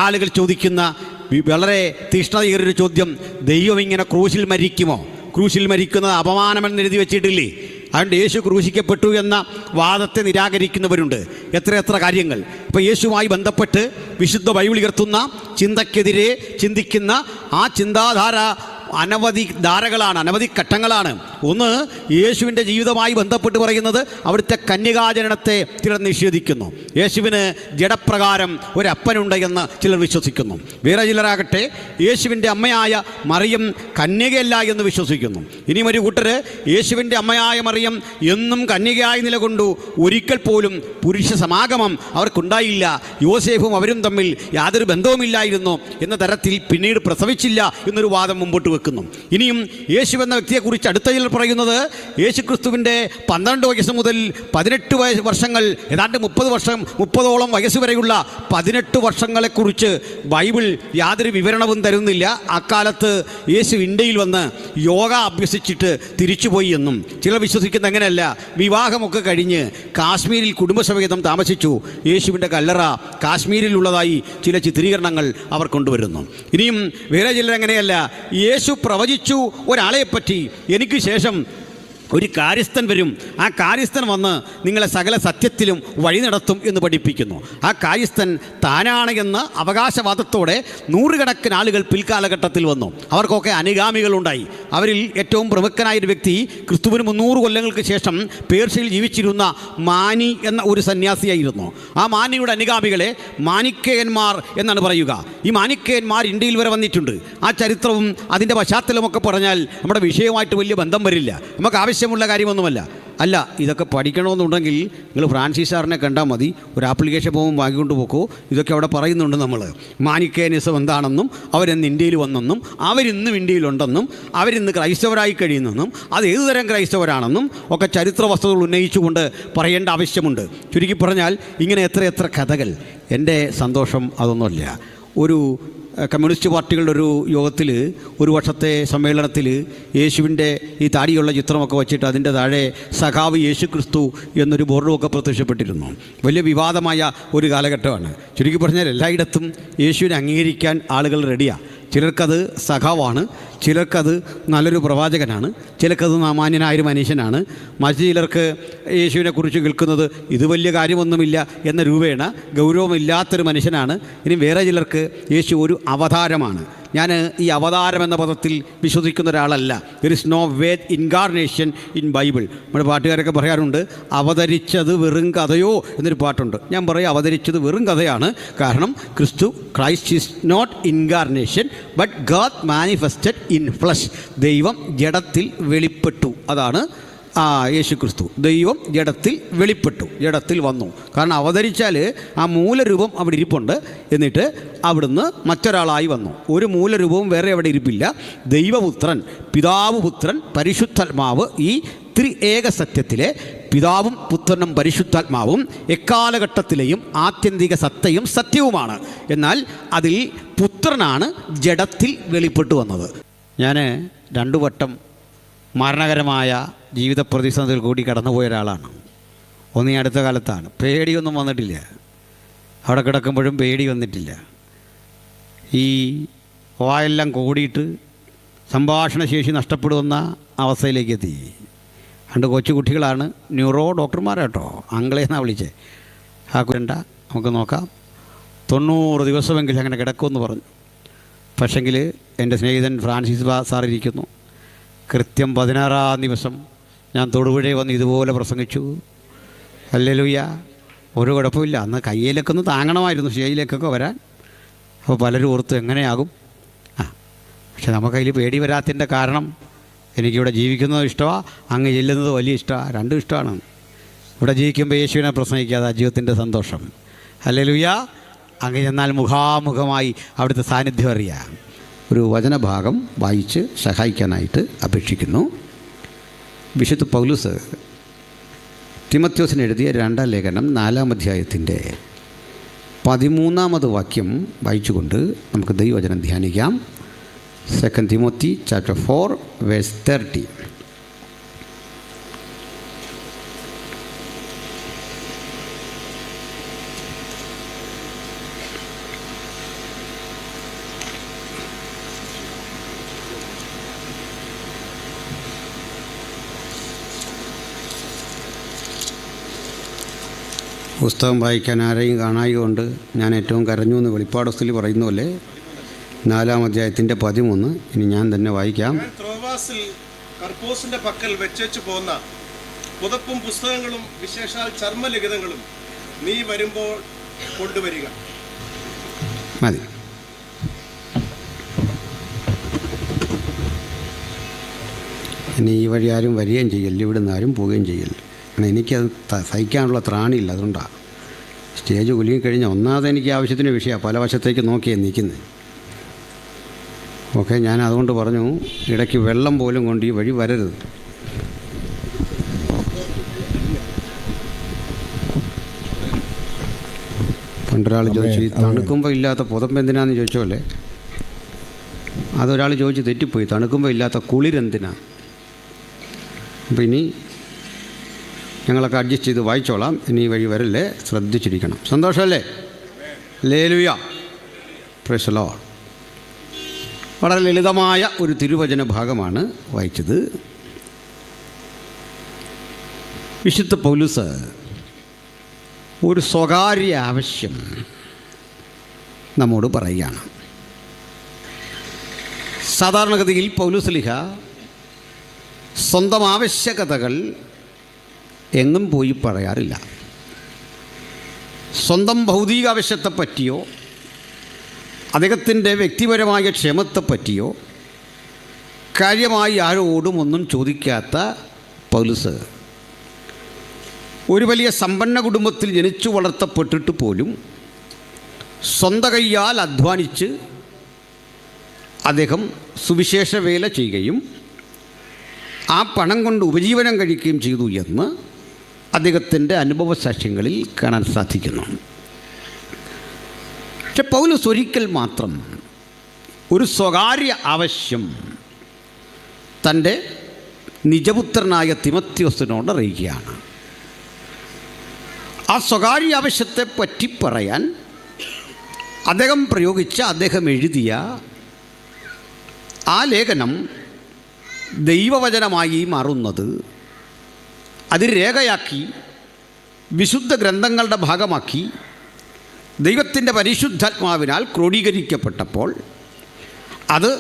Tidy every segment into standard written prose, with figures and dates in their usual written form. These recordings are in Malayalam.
ആളുകൾ ചോദിക്കുന്ന വളരെ തീഷ്ണതയേറിയൊരു ചോദ്യം, ദൈവം ഇങ്ങനെ ക്രൂശിൽ മരിക്കുമോ? ക്രൂശിൽ മരിക്കുന്നത് അപമാനമെന്ന് എഴുതി വെച്ചിട്ടില്ലേ? അതുകൊണ്ട് യേശു ക്രൂശിക്കപ്പെട്ടു എന്ന വാദത്തെ നിരാകരിക്കുന്നവരുണ്ട്. എത്രയെത്ര കാര്യങ്ങൾ. ഇപ്പോൾ യേശുവുമായി ബന്ധപ്പെട്ട് വിശുദ്ധ ബൈബിൾ ഉയർത്തുന്ന ചിന്തയ്ക്കെതിരെ ചിന്തിക്കുന്ന ആ ചിന്താധാര അനവധി ധാരകളാണ്, അനവധി ഘട്ടങ്ങളാണ്. ഒന്ന്, യേശുവിൻ്റെ ജീവിതവുമായി ബന്ധപ്പെട്ട് പറയുന്നത് അവിടുത്തെ കന്യകാജനനത്തെ ചിലർ നിഷേധിക്കുന്നു. യേശുവിന് ജഡപ്രകാരം ഒരപ്പനുണ്ട് എന്ന് ചിലർ വിശ്വസിക്കുന്നു. വേറെ ചിലരാകട്ടെ യേശുവിൻ്റെ അമ്മയായ മറിയം കന്യകയല്ല എന്ന് വിശ്വസിക്കുന്നു. ഇനിയും ഒരു കൂട്ടർ യേശുവിൻ്റെ അമ്മയായ മറിയം എന്നും കന്യകയായി നിലകൊണ്ടു, ഒരിക്കൽ പോലും പുരുഷ സമാഗമം അവർക്കുണ്ടായില്ല, യോസേഫും അവരും തമ്മിൽ യാതൊരു ബന്ധവുമില്ലായിരുന്നു എന്ന തരത്തിൽ പിന്നീട് പ്രസവിച്ചില്ല എന്നൊരു വാദം മുമ്പോട്ട് വെക്കുന്നു. ഇനിയും യേശു എന്ന വ്യക്തിയെക്കുറിച്ച് അടുത്ത ചിലർ പറയുന്നത് യേശു ക്രിസ്തുവിൻ്റെ 12 വയസ്സ് മുതൽ 18 വർഷങ്ങൾ, ഏതാണ്ട് 30ഓളം വയസ്സ് വരെയുള്ള 18 വർഷങ്ങളെക്കുറിച്ച് ബൈബിൾ യാതൊരു വിവരണവും തരുന്നില്ല. അക്കാലത്ത് യേശു ഇന്ത്യയിൽ വന്ന് യോഗ അഭ്യസിച്ചിട്ട് തിരിച്ചുപോയി എന്നും ചിലർ വിശ്വസിക്കുന്ന അങ്ങനെയല്ല. വിവാഹമൊക്കെ കഴിഞ്ഞ് കാശ്മീരിൽ കുടുംബസമേതം താമസിച്ചു. യേശുവിൻ്റെ കല്ലറ കാശ്മീരിലുള്ളതായി ചില ചിത്രീകരണങ്ങൾ അവർ കൊണ്ടുവരുന്നു. ഇനിയും വേറെ ചിലർ അങ്ങനെയല്ല, യേശു പ്രവചിച്ചു ഒരാളെപ്പറ്റി, എനിക്ക് ശേഷം ഒരു കാര്യസ്ഥൻ വരും, ആ കാര്യസ്ഥൻ വന്ന് നിങ്ങളെ സകല സത്യത്തിലും വഴി നടത്തും എന്ന് പഠിപ്പിക്കുന്നു. ആ കാര്യസ്ഥൻ താനാണ് എന്ന അവകാശവാദത്തോടെ നൂറുകണക്കിന് ആളുകൾ പിൽക്കാലഘട്ടത്തിൽ വന്നു. അവർക്കൊക്കെ അനുഗാമികളുണ്ടായി. അവരിൽ ഏറ്റവും പ്രമുഖനായൊരു വ്യക്തി ക്രിസ്തുവിന് 300 കൊല്ലങ്ങൾക്ക് ശേഷം പേർഷ്യയിൽ ജീവിച്ചിരുന്ന മാനി എന്ന ഒരു സന്യാസിയായിരുന്നു. ആ മാനിയുടെ അനുഗാമികളെ മാനിക്കേയന്മാർ എന്നാണ് പറയുക. ഈ മാനിക്കേയന്മാർ ഇന്ത്യയിൽ വരെ വന്നിട്ടുണ്ട്. ആ ചരിത്രവും അതിൻ്റെ പശ്ചാത്തലമൊക്കെ പറഞ്ഞാൽ നമ്മുടെ വിഷയവുമായിട്ട് വലിയ ബന്ധം വരില്ല, നമുക്ക് ആവശ്യമുള്ള കാര്യമൊന്നുമല്ല. അല്ല, ഇതൊക്കെ പഠിക്കണമെന്നുണ്ടെങ്കിൽ നിങ്ങൾ ഫ്രാൻസിസ് സാറിനെ കണ്ടാൽ മതി. ഒരു ആപ്ലിക്കേഷൻ പോകുമ്പോൾ വാങ്ങിക്കൊണ്ട് പോക്കോ. ഇതൊക്കെ അവിടെ പറയുന്നുണ്ട്. നമ്മൾ മാനിക്കേനിസം എന്താണെന്നും അവരിന്ന് ഇന്ത്യയിൽ വന്നെന്നും അവരിന്നും ഇന്ത്യയിലുണ്ടെന്നും അവരിന്ന് ക്രൈസ്തവരായി കഴിയുന്നെന്നും അത് ഏതുതരം ക്രൈസ്തവരാണെന്നും ഒക്കെ ചരിത്ര വസ്തുതകൾ ഉന്നയിച്ചുകൊണ്ട് പറയേണ്ട ആവശ്യമുണ്ട്. ചുരുക്കി പറഞ്ഞാൽ ഇങ്ങനെ എത്രയെത്ര കഥകൾ. എൻ്റെ സന്തോഷം അതൊന്നുമല്ല. ഒരു കമ്മ്യൂണിസ്റ്റ് പാർട്ടികളുടെ ഒരു യോഗത്തിൽ, ഒരു വർഷത്തെ സമ്മേളനത്തിൽ യേശുവിൻ്റെ ഈ താടിയുള്ള ചിത്രമൊക്കെ വച്ചിട്ട് അതിൻ്റെ താഴെ സഖാവ് യേശു ക്രിസ്തു എന്നൊരു ബോർഡുമൊക്കെ പ്രത്യക്ഷപ്പെട്ടിരുന്നു. വലിയ വിവാദമായ ഒരു കാലഘട്ടമാണ്. ചുരുക്കി പറഞ്ഞാൽ എല്ലായിടത്തും യേശുവിനെ അംഗീകരിക്കാൻ ആളുകൾ റെഡിയാണ്. ചിലർക്കത് സഖാവാണ്, ചിലർക്കത് നല്ലൊരു പ്രവാചകനാണ്, ചിലർക്കത് സാമാന്യനായൊരു മനുഷ്യനാണ്, മറ്റു ചിലർക്ക് യേശുവിനെക്കുറിച്ച് കേൾക്കുന്നത് ഇത് വലിയ കാര്യമൊന്നുമില്ല എന്ന രൂപേണ ഗൗരവമില്ലാത്തൊരു മനുഷ്യനാണ്. ഇനി വേറെ ചിലർക്ക് യേശു ഒരു അവതാരമാണ്. ഞാൻ ഈ അവതാരം എന്ന പദത്തിൽ വിശ്വസിക്കുന്ന ഒരാളല്ല. There is no word incarnation in Bible. നമ്മുടെ പാട്ടുകാരൊക്കെ പറയാറുണ്ട്, അവതരിച്ചത് വെറും കഥയോ എന്നൊരു പാട്ടുണ്ട്. ഞാൻ പറയും അവതരിച്ചത് വെറും കഥയാണ്. കാരണം Christ is not incarnation but God manifested in flesh. ദൈവം ജഡത്തിൽ വെളിപ്പെട്ടു. അതാണ് യേശു ക്രിസ്തു. ദൈവം ജഡത്തിൽ വെളിപ്പെട്ടു, ജഡത്തിൽ വന്നു. കാരണം അവതരിച്ചാൽ ആ മൂലരൂപം അവിടെ ഇരിപ്പുണ്ട്, എന്നിട്ട് അവിടുന്ന് മറ്റൊരാളായി വന്നു. ഒരു മൂലരൂപവും വേറെ അവിടെ ഇരിപ്പില്ല. ദൈവപുത്രൻ, പിതാവ്, പുത്രൻ, പരിശുദ്ധാത്മാവ്, ഈ ത്രിഏക സത്യത്തിലെ പിതാവും പുത്രനും പരിശുദ്ധാത്മാവും എക്കാലഘട്ടത്തിലെയും ആത്യന്തിക സത്തയും സത്യവുമാണ്. എന്നാൽ അതിൽ പുത്രനാണ് ജഡത്തിൽ വെളിപ്പെട്ടു വന്നത്. ഞാൻ 2 വട്ടം മരണകരമായ ജീവിത പ്രതിസന്ധിയിൽ കൂടി കടന്നുപോയ ഒരാളാണ്. ഒന്ന് ഈ അടുത്ത കാലത്താണ്. പേടിയൊന്നും വന്നിട്ടില്ല, അവിടെ കിടക്കുമ്പോഴും പേടി വന്നിട്ടില്ല. ഈ വായെല്ലാം കൂടിയിട്ട് സംഭാഷണശേഷി നഷ്ടപ്പെടുന്ന അവസ്ഥയിലേക്ക് എത്തി. 2 കൊച്ചുകുട്ടികളാണ്, ന്യൂറോ ഡോക്ടർമാരാട്ടോ, അങ്കളേന്നാണ് വിളിച്ചത്. ആ കുരണ്ട നമുക്ക് നോക്കാം, 90 ദിവസമെങ്കിലും അങ്ങനെ കിടക്കുമെന്ന് പറഞ്ഞു. പക്ഷെങ്കിൽ എൻ്റെ സ്നേഹിതൻ ഫ്രാൻസിസ് സാർ ഇരിക്കുന്നു. കൃത്യം 16-ാം ദിവസം ഞാൻ തൊടുപുഴയിൽ വന്ന് ഇതുപോലെ പ്രസംഗിച്ചു. ഹല്ലേലൂയ. ഒരു കുഴപ്പമില്ല. അന്ന് കയ്യിലൊക്കെ ഒന്ന് താങ്ങണമായിരുന്നു സ്റ്റേജിലേക്കൊക്കെ വരാൻ. അപ്പോൾ പലരും ഓർത്തു എങ്ങനെയാകും. പക്ഷെ നമുക്കതിൽ പേടി വരാത്തതിൻ്റെ കാരണം എനിക്കിവിടെ ജീവിക്കുന്നത് ഇഷ്ടമാണ്, അങ്ങ് ചെല്ലുന്നത് വലിയ ഇഷ്ടമാണ്. 2 ഇഷ്ടമാണ്. ഇവിടെ ജീവിക്കുമ്പോൾ യേശുവിനെ പ്രസംഗിക്കാതെ ജീവിതത്തിൻ്റെ സന്തോഷം. ഹല്ലേലൂയ. അങ്ങ് ചെന്നാൽ മുഖാമുഖമായി അവിടുത്തെ സാന്നിധ്യം അറിയാം. ഒരു വചനഭാഗം വായിച്ച് സഹായിക്കാനായിട്ട് അപേക്ഷിക്കുന്നു. വിശുദ്ധ പൗലോസ് തിമോഥെയോസിന് എഴുതിയ 2-ാം ലേഖനം 4-ാം അധ്യായത്തിൻ്റെ 13-ാമത് വാക്യം വായിച്ചുകൊണ്ട് നമുക്ക് ദൈവവചനം ധ്യാനിക്കാം. 2 തിമോത്തി ചാപ്റ്റർ 4 വേഴ്സ് 30. പുസ്തകം വായിക്കാൻ ആരെയും കാണായതുകൊണ്ട് ഞാൻ ഏറ്റവും കരഞ്ഞു എന്ന് വെളിപ്പാട് പുസ്തകത്തിൽ പറയുന്ന പോലെ 4-ാം അധ്യായത്തിൻ്റെ 13 ഇനി ഞാൻ തന്നെ വായിക്കാം. ത്രോവാസിൽ കർപ്പോസിന്റെ പക്കൽ വെച്ചു പോന്ന പുതപ്പും പുസ്തകങ്ങളും വിശേഷാൽ ചർമ്മലിഖിതങ്ങളും നീ വരുമ്പോൾ കൊണ്ടുവരിക. മതി. ഇനി ഈ വഴി ആരും വരികയും ചെയ്യല്ല, ഇവിടുന്ന് ആരും പോവുകയും ചെയ്യല്ല. കാരണം എനിക്കത് സഹിക്കാനുള്ള ത്രാണിയില്ല. അതുകൊണ്ടാണ് സ്റ്റേജ് കുലുങ്ങിക്കഴിഞ്ഞാൽ ഒന്നാമത് എനിക്ക് ആവശ്യത്തിന് വിഷയമാണ്, പല വശത്തേക്ക് നോക്കിയാണ് നിൽക്കുന്നത്. ഓക്കെ, ഞാൻ അതുകൊണ്ട് പറഞ്ഞു ഇടയ്ക്ക് വെള്ളം പോലും കൊണ്ട് ഈ വഴി വരരുത്. പണ്ടൊരാൾ ചോദിച്ചു, ഈ തണുക്കുമ്പോൾ ഇല്ലാത്ത പുതപ്പ് എന്തിനാന്ന് ചോദിച്ചോല്ലേ, അതൊരാൾ ചോദിച്ച് തെറ്റിപ്പോയി. തണുക്കുമ്പോൾ ഇല്ലാത്ത കുളിരെന്തിനാ? അപ്പോൾ ഇനി ഞങ്ങളൊക്കെ അഡ്ജസ്റ്റ് ചെയ്ത് വായിച്ചോളാം. ഇനി ഈ വഴി വരല്ലേ, ശ്രദ്ധിച്ചിരിക്കണം. സന്തോഷമല്ലേ? Hallelujah, praise the Lord. വളരെ ലളിതമായ ഒരു തിരുവചന ഭാഗമാണ് വായിച്ചത്. വിശുദ്ധ പൗലോസ് ഒരു സ്വകാര്യ ആവശ്യം നമ്മോട് പറയുകയാണ്. സാധാരണഗതിയിൽ പൗലോസ്ലീഹ സ്വന്തം ആവശ്യകതകൾ എങ്ങും പോയി പറയാറില്ല. സ്വന്തം ഭൗതിക ആവശ്യത്തെപ്പറ്റിയോ അദ്ദേഹത്തിൻ്റെ വ്യക്തിപരമായ ക്ഷേമത്തെപ്പറ്റിയോ കാര്യമായി ആരോടും ഒന്നും ചോദിക്കാത്ത പൗലോസ് ഒരു വലിയ സമ്പന്ന കുടുംബത്തിൽ ജനിച്ചു വളർത്തപ്പെട്ടിട്ട് പോലും സ്വന്തം കൈയാൽ അധ്വാനിച്ച് അദ്ദേഹം സുവിശേഷ വേല ചെയ്യുകയും ആ പണം കൊണ്ട് ഉപജീവനം കഴിക്കുകയും ചെയ്തു എന്ന് അദ്ദേഹത്തിൻ്റെ അനുഭവ സാക്ഷ്യങ്ങളിൽ കാണാൻ സാധിക്കുന്നു. പക്ഷെ പൗലോസ് ഒരിക്കൽ മാത്രം ഒരു സ്വകാര്യ ആവശ്യം തൻ്റെ നിജപുത്രനായ തിമോത്തിയോസിനോട് അറിയിക്കുകയാണ്. ആ സ്വകാര്യ ആവശ്യത്തെ പറ്റി പറയാൻ അദ്ദേഹം എഴുതിയ ആ ലേഖനം ദൈവവചനമായി മാറുന്നത്, അത് രേഖയാക്കി വിശുദ്ധ ഗ്രന്ഥങ്ങളുടെ ഭാഗമാക്കി ദൈവത്തിൻ്റെ പരിശുദ്ധാത്മാവിനാൽ ക്രോഡീകരിക്കപ്പെട്ടപ്പോൾ അത്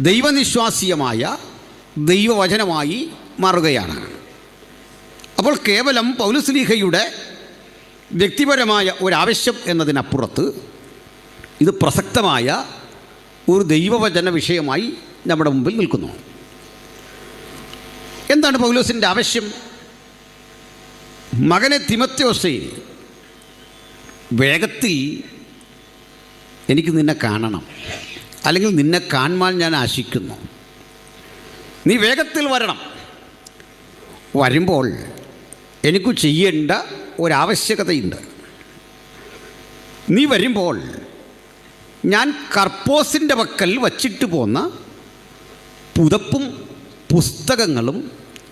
ദൈവനിശ്വാസീയമായ ദൈവവചനമായി മാറുകയാണ്. അപ്പോൾ കേവലം പൗലോസ്ലീഹയുടെ വ്യക്തിപരമായ ഒരാവശ്യം എന്നതിനപ്പുറത്ത് ഇത് പ്രസക്തമായ ഒരു ദൈവവചന വിഷയമായി നമ്മുടെ മുമ്പിൽ നിൽക്കുന്നു. എന്താണ് പൗലോസിൻ്റെ ആവശ്യം? മകനെ തിമോത്തിയോസേ, വേഗത്തിൽ എനിക്ക് നിന്നെ കാണണം, അല്ലെങ്കിൽ നിന്നെ കാണുവാൻ ഞാൻ ആശിക്കുന്നു. നീ വേഗത്തിൽ വരണം. വരുമ്പോൾ എനിക്ക് ചെയ്യേണ്ട ഒരാവശ്യകതയുണ്ട്. നീ വരുമ്പോൾ ഞാൻ കർപ്പോസിൻ്റെ പക്കൽ വച്ചിട്ട് പോന്ന പുതപ്പും പുസ്തകങ്ങളും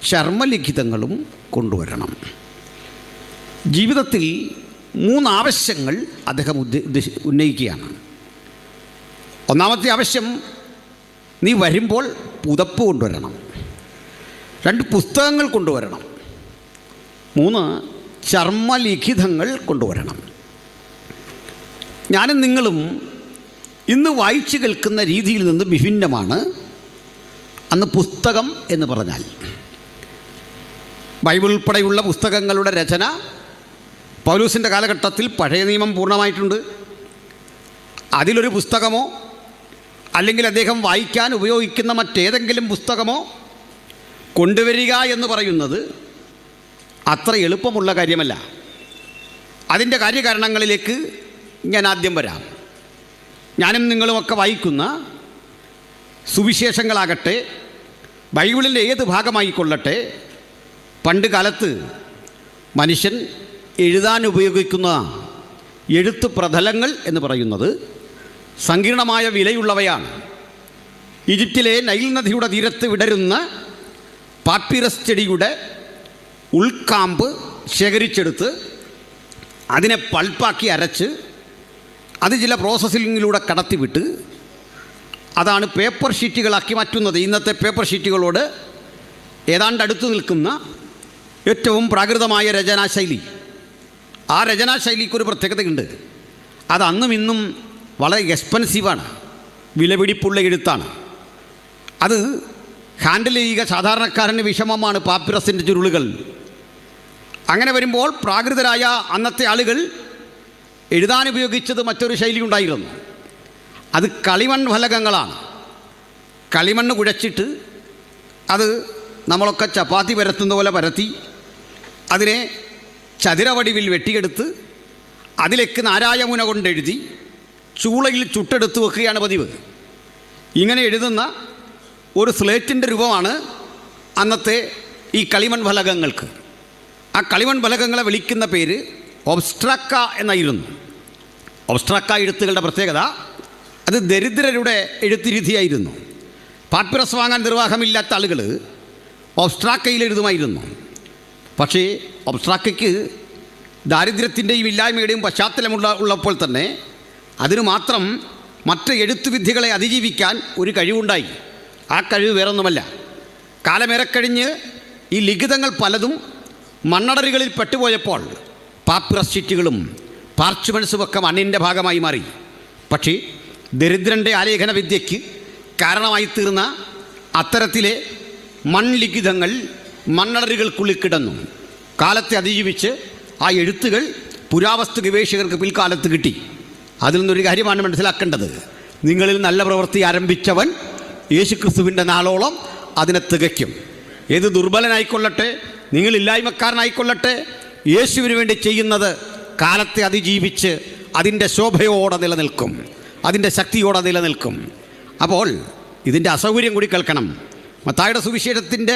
ചർമ്മലിഖിതങ്ങളും കൊണ്ടുവരണം. ജീവിതത്തിൽ 3 ആവശ്യങ്ങൾ അദ്ദേഹം ഉന്നയിക്കുകയാണ്. ഒന്നാമത്തെ ആവശ്യം, നീ വരുമ്പോൾ പുതപ്പ് കൊണ്ടുവരണം. 2 പുസ്തകങ്ങൾ കൊണ്ടുവരണം. 3 ചർമ്മലിഖിതങ്ങൾ കൊണ്ടുവരണം. ഞാനും നിങ്ങളും ഇന്ന് വായിച്ചു കേൾക്കുന്ന രീതിയിൽ നിന്ന് വിഭിന്നമാണ് അന്ന് പുസ്തകം എന്ന് പറഞ്ഞാൽ. ബൈബിൾ ഉൾപ്പെടെയുള്ള പുസ്തകങ്ങളുടെ രചന പൗലോസിൻ്റെ കാലഘട്ടത്തിൽ പഴയ നിയമം പൂർണ്ണമായിട്ടുണ്ട്. അതിലൊരു പുസ്തകമോ അല്ലെങ്കിൽ അദ്ദേഹം വായിക്കാൻ ഉപയോഗിക്കുന്ന മറ്റേതെങ്കിലും പുസ്തകമോ കൊണ്ടുവരിക എന്ന് പറയുന്നത് അത്ര എളുപ്പമുള്ള കാര്യമല്ല. അതിൻ്റെ കാര്യകാരണങ്ങളിലേക്ക് ഞാൻ ആദ്യം വരാം. ഞാനും നിങ്ങളുമൊക്കെ വായിക്കുന്ന സുവിശേഷങ്ങളാകട്ടെ, ബൈബിളിൻ്റെ ഏത് ഭാഗമായിക്കൊള്ളട്ടെ, പണ്ട് കാലത്ത് മനുഷ്യൻ എഴുതാൻ ഉപയോഗിക്കുന്ന എഴുത്ത് പ്രതലങ്ങൾ എന്ന് പറയുന്നത് സങ്കീർണമായ വിലയുള്ളവയാണ്. ഈജിപ്തിലെ നൈൽ നദിയുടെ തീരത്ത് വിടരുന്ന പാപ്പിറസ് ചെടിയുടെ ഉൾക്കാമ്പ് ശേഖരിച്ചെടുത്ത് അതിനെ പൾപ്പാക്കി അരച്ച് അത് ചില പ്രോസസ്സിങ്ങിലൂടെ കടത്തിവിട്ട് അതാണ് പേപ്പർ ഷീറ്റുകളാക്കി മാറ്റുന്നത്. ഇന്നത്തെ പേപ്പർ ഷീറ്റുകളോട് ഏതാണ്ട് അടുത്ത് നിൽക്കുന്ന ഏറ്റവും പ്രാകൃതമായ രചനാശൈലി. ആ രചനാശൈലിക്കൊരു പ്രത്യേകതയുണ്ട്. അത് അന്നും ഇന്നും വളരെ എക്സ്പെൻസീവാണ്, വിലപിടിപ്പുള്ള എഴുത്താണ്. അത് ഹാൻഡിൽ ചെയ്യുക സാധാരണക്കാരന് വിഷമമാണ്, പാപ്പിറസിൻ്റെ ചുരുളുകൾ. അങ്ങനെ വരുമ്പോൾ പ്രാകൃതരായ അന്നത്തെ ആളുകൾ എഴുതാൻ ഉപയോഗിച്ചത് മറ്റൊരു ശൈലി ഉണ്ടായിരുന്നു. അത് കളിമൺ ഫലകങ്ങളാണ്. കളിമണ്ണ് കുഴച്ചിട്ട് അത് നമ്മളൊക്കെ ചപ്പാത്തി പരത്തുന്ന പോലെ പരത്തി അതിനെ ചതുരവടിവിൽ വെട്ടിയെടുത്ത് അതിലേക്ക് നാരായമുന കൊണ്ടെഴുതി ചൂളയിൽ ചുട്ടെടുത്ത് വെക്കുകയാണ് പതിവ്. ഇങ്ങനെ എഴുതുന്ന ഒരു സ്ലേറ്റിൻ്റെ രൂപമാണ് അന്നത്തെ ഈ കളിമൺ ഫലകങ്ങൾക്ക്. ആ കളിമൺ ഫലകങ്ങളെ വിളിക്കുന്ന പേര് ഒബ്സ്ട്രാക്ക എന്നായിരുന്നു. ഒബ്സ്ട്രാക്ക എഴുത്തുകളുടെ പ്രത്യേകത അത് ദരിദ്രരുടെ എഴുത്തുരീതിയായിരുന്നു. പാപ്പിറസ് വാങ്ങാൻ നിർവാഹമില്ലാത്ത ആളുകൾ ഒബ്സ്ട്രാക്കയിൽ എഴുതുമായിരുന്നു. പക്ഷേ ഒബ്സ്ട്രാക്കയ്ക്ക് ദാരിദ്ര്യത്തിൻ്റെയും ഇല്ലായ്മയുടെയും ഉള്ളപ്പോൾ തന്നെ അതിനു മാത്രം മറ്റ് എഴുത്തുവിദ്യകളെ അതിജീവിക്കാൻ ഒരു കഴിവുണ്ടായി. ആ കഴിവ് വേറൊന്നുമല്ല, കാലമേറെക്കഴിഞ്ഞ് ഈ ലിഖിതങ്ങൾ പലതും മണ്ണടരുകളിൽ പെട്ടുപോയപ്പോൾ പാപ്പിറസ് ഷീറ്റുകളും പാർച്ച്മെൻസുമൊക്കെ മണ്ണിൻ്റെ ഭാഗമായി മാറി. പക്ഷേ ദരിദ്രൻ്റെ ആലേഖന വിദ്യയ്ക്ക് കാരണമായി തീർന്ന അത്തരത്തിലെ മൺലിഖിതങ്ങൾ മണ്ണടരുകൾക്കുള്ളിൽ കിടന്നു. കാലത്തെ അതിജീവിച്ച് ആ എഴുത്തുകൾ പുരാവസ്തു ഗവേഷകർക്ക് പിൽക്കാലത്ത് കിട്ടി. അതിൽ നിന്നൊരു കാര്യമാണ് മനസ്സിലാക്കേണ്ടത്. നിങ്ങളിൽ നല്ല പ്രവൃത്തി ആരംഭിച്ചവൻ യേശുക്രിസ്തുവിൻ്റെ നാളോളം അതിനെ തികയ്ക്കും. ഏത് ദുർബലനായിക്കൊള്ളട്ടെ, നിങ്ങളില്ലായ്മക്കാരനായിക്കൊള്ളട്ടെ, യേശുവിന് വേണ്ടി ചെയ്യുന്നത് കാലത്തെ അതിജീവിച്ച് അതിൻ്റെ ശോഭയോടെ നിലനിൽക്കും, അതിൻ്റെ ശക്തിയോടെ നിലനിൽക്കും. അപ്പോൾ ഇതിൻ്റെ അസൗകര്യം കൂടി കേൾക്കണം. മത്തായിയുടെ സുവിശേഷത്തിൻ്റെ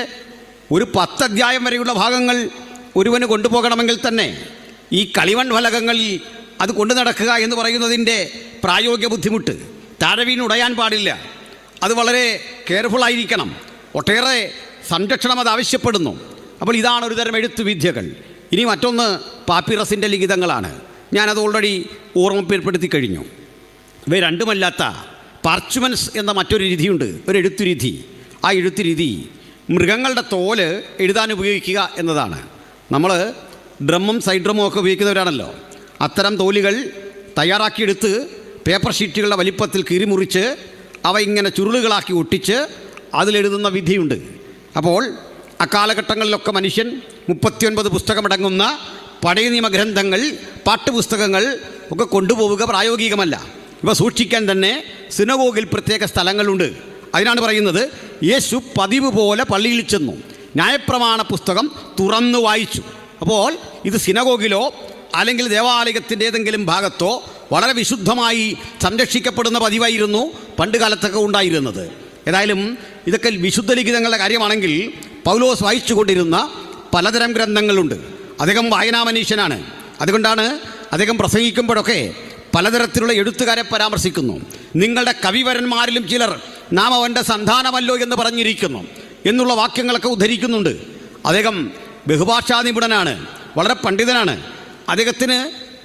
ഒരു 10 അധ്യായം വരെയുള്ള ഭാഗങ്ങൾ ഒരുവന് കൊണ്ടുപോകണമെങ്കിൽ തന്നെ ഈ കളിമൺ ഫലകങ്ങളിൽ അത് കൊണ്ടു നടക്കുക എന്ന് പറയുന്നതിൻ്റെ പ്രായോഗിക ബുദ്ധിമുട്ട്. താഴെ വീണുടയാൻ പാടില്ല, അത് വളരെ കെയർഫുള്ളായിരിക്കണം, ഒട്ടേറെ സംരക്ഷണം അത് ആവശ്യപ്പെടുന്നു. അപ്പോൾ ഇതാണ് ഒരു തരം എഴുത്തുവിദ്യകൾ. ഇനി മറ്റൊന്ന് പാപ്പിറസിൻ്റെ ലിഖിതങ്ങളാണ്. ഞാനത് ഓൾറെഡി ഓർമ്മപ്പെടുത്തി കഴിഞ്ഞു. ഇവ രണ്ടുമല്ലാത്ത പാർച്ച്മെൻസ് എന്ന മറ്റൊരു രീതിയുണ്ട്, ഒരു എഴുത്തുരീതി. ആ എഴുത്തുരീതി മൃഗങ്ങളുടെ തോല് എഴുതാൻ ഉപയോഗിക്കുക എന്നതാണ്. നമ്മൾ ഡ്രമ്മും സൈഡ് ഡ്രമ്മും ഒക്കെ ഉപയോഗിക്കുന്നവരാണല്ലോ. അത്തരം തോലുകൾ തയ്യാറാക്കിയെടുത്ത് പേപ്പർ ഷീറ്റുകളുടെ വലിപ്പത്തിൽ കീറിമുറിച്ച് അവ ഇങ്ങനെ ചുരുളുകളാക്കി ഒട്ടിച്ച് അതിലെഴുതുന്ന വിധിയുണ്ട്. അപ്പോൾ അക്കാലഘട്ടങ്ങളിലൊക്കെ മനുഷ്യൻ 39 പുസ്തകമടങ്ങുന്ന പഴയ നിയമഗ്രന്ഥങ്ങൾ, പാട്ടുപുസ്തകങ്ങൾ ഒക്കെ കൊണ്ടുപോവുക പ്രായോഗികമല്ല. ഇവ സൂക്ഷിക്കാൻ തന്നെ സിനഗോഗിൽ പ്രത്യേക സ്ഥലങ്ങളുണ്ട്. അതിനാണ് പറയുന്നത്, യേശു പതിവ് പോലെ പള്ളിയിൽ ചെന്നു ന്യായപ്രമാണ പുസ്തകം തുറന്നു വായിച്ചു. അപ്പോൾ ഇത് സിനഗോഗിലോ അല്ലെങ്കിൽ ദേവാലയത്തിൻ്റെ ഏതെങ്കിലും ഭാഗത്തോ വളരെ വിശുദ്ധമായി സംരക്ഷിക്കപ്പെടുന്ന പതിവായിരുന്നു പണ്ട് കാലത്തൊക്കെ ഉണ്ടായിരുന്നത്. ഏതായാലും ഇതൊക്കെ വിശുദ്ധ ലിഖിതങ്ങളുടെ കാര്യമാണെങ്കിൽ പൗലോസ് വായിച്ചു കൊണ്ടിരുന്ന പലതരം ഗ്രന്ഥങ്ങളുണ്ട്. അദ്ദേഹം വായനാമനീഷ്യനാണ്. അതുകൊണ്ടാണ് അദ്ദേഹം പ്രസംഗിക്കുമ്പോഴൊക്കെ പലതരത്തിലുള്ള എഴുത്തുകാരെ പരാമർശിക്കുന്നു. നിങ്ങളുടെ കവിവരന്മാരിലും ചിലർ നാം അവൻ്റെ സന്താനമല്ലോ എന്ന് പറഞ്ഞിരിക്കുന്നു എന്നുള്ള വാക്യങ്ങളൊക്കെ ഉദ്ധരിക്കുന്നുണ്ട്. അദ്ദേഹം ബഹുഭാഷാ നിപുണനാണ്, വളരെ പണ്ഡിതനാണ്. അദ്ദേഹത്തിന്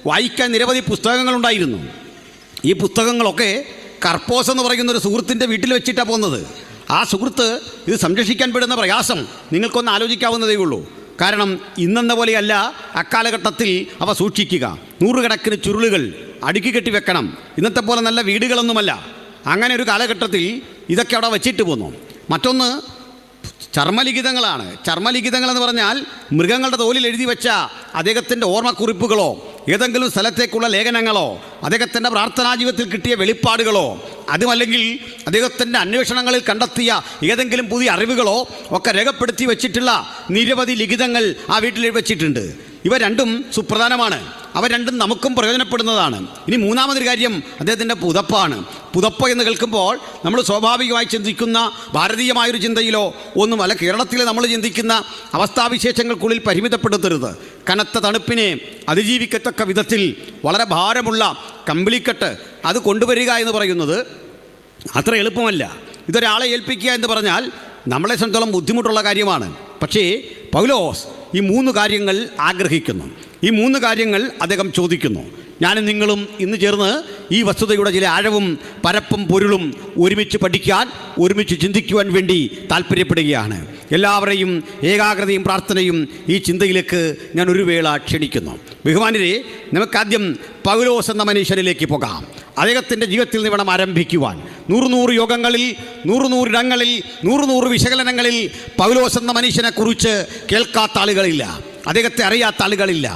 വായിക്കാൻ നിരവധി പുസ്തകങ്ങളുണ്ടായിരുന്നു. ഈ പുസ്തകങ്ങളൊക്കെ കർപ്പോസ് എന്ന് പറയുന്ന ഒരു സുഹൃത്തിൻ്റെ വീട്ടിൽ വെച്ചിട്ടാണ് പോകുന്നത്. ആ സുഹൃത്ത് ഇത് സംരക്ഷിക്കാൻ പെടുന്ന പ്രയാസം നിങ്ങൾക്കൊന്ന് ആലോചിക്കാവുന്നതേ ഉള്ളൂ. കാരണം ഇന്നെന്ന പോലെയല്ല അക്കാലഘട്ടത്തിൽ അവ സൂക്ഷിക്കുക. 100 കണക്കിന് ചുരുളുകൾ അടുക്കി കെട്ടി വെക്കണം. ഇന്നത്തെ പോലെ നല്ല വീടുകളൊന്നുമല്ല. അങ്ങനെ ഒരു കാലഘട്ടത്തിൽ ഇതൊക്കെ അവിടെ വച്ചിട്ട് പോന്നു. മറ്റൊന്ന് ചർമ്മലിഖിതങ്ങളാണ്. ചർമ്മലിഖിതങ്ങളെന്ന് പറഞ്ഞാൽ മൃഗങ്ങളുടെ തോലിൽ എഴുതി വെച്ച അദ്ദേഹത്തിൻ്റെ ഓർമ്മക്കുറിപ്പുകളോ ഏതെങ്കിലും സ്ഥലത്തേക്കുള്ള ലേഖനങ്ങളോ അദ്ദേഹത്തിൻ്റെ പ്രാർത്ഥനാ ജീവിതത്തിൽ കിട്ടിയ വെളിപ്പാടുകളോ അതുമല്ലെങ്കിൽ അദ്ദേഹത്തിൻ്റെ അന്വേഷണങ്ങളിൽ കണ്ടെത്തിയ ഏതെങ്കിലും പുതിയ അറിവുകളോ ഒക്കെ രേഖപ്പെടുത്തി വെച്ചിട്ടുള്ള നിരവധി ലിഖിതങ്ങൾ ആ വീട്ടിൽ വെച്ചിട്ടുണ്ട്. ഇവ രണ്ടും സുപ്രധാനമാണ്. അവ രണ്ടും നമുക്കും പ്രയോജനപ്പെടുന്നതാണ്. ഇനി മൂന്നാമതൊരു കാര്യം അദ്ദേഹത്തിൻ്റെ പുതപ്പാണ്. പുതപ്പ് എന്ന് കേൾക്കുമ്പോൾ നമ്മൾ സ്വാഭാവികമായി ചിന്തിക്കുന്ന ഭാരതീയമായൊരു ചിന്തയിലോ ഒന്നുമല്ല, കേരളത്തിൽ നമ്മൾ ചിന്തിക്കുന്ന അവസ്ഥാവിശേഷങ്ങൾക്കുള്ളിൽ പരിമിതപ്പെടുത്തരുത്. കനത്ത തണുപ്പിനെ അതിജീവിക്കത്തക്ക വിധത്തിൽ വളരെ ഭാരമുള്ള കമ്പിളിക്കെട്ട് അത് കൊണ്ടുവരിക എന്ന് പറയുന്നത് അത്ര എളുപ്പമല്ല. ഇതൊരാളെ ഏൽപ്പിക്കുക എന്ന് പറഞ്ഞാൽ നമ്മളെ സംബന്ധിച്ചോളം ബുദ്ധിമുട്ടുള്ള കാര്യമാണ്. പക്ഷേ പൗലോസ് ഈ 3 കാര്യങ്ങൾ ആഗ്രഹിക്കുന്നു. ഈ 3 കാര്യങ്ങൾ അദ്ദേഹം ചോദിക്കുന്നു. ഞാനും നിങ്ങളും ഇന്ന് ചേർന്ന് ഈ വസ്തുതയുടെ ചില ആഴവും പരപ്പും പൊരുളും ഒരുമിച്ച് പഠിക്കാൻ, ഒരുമിച്ച് ചിന്തിക്കുവാൻ വേണ്ടി താല്പര്യപ്പെടുകയാണ്. എല്ലാവരെയും ഏകാഗ്രതയും പ്രാർത്ഥനയും ഈ ചിന്തയിലേക്ക് ഞാൻ ഒരു വേള ക്ഷണിക്കുന്നു. ബഹുമാനരെ, നമുക്കാദ്യം പൗലോസ് എന്ന മനുഷ്യനിലേക്ക് പോകാം. അദ്ദേഹത്തിൻ്റെ ജീവിതത്തിൽ നിന്ന് വേണം ആരംഭിക്കുവാൻ. 100 യോഗങ്ങളിൽ 100 ഇടങ്ങളിൽ 100 വിശകലനങ്ങളിൽ പൗലോസ് എന്ന മനുഷ്യനെക്കുറിച്ച് കേൾക്കാത്ത ആളുകളില്ല, അദ്ദേഹത്തെ അറിയാത്ത ആളുകളില്ല.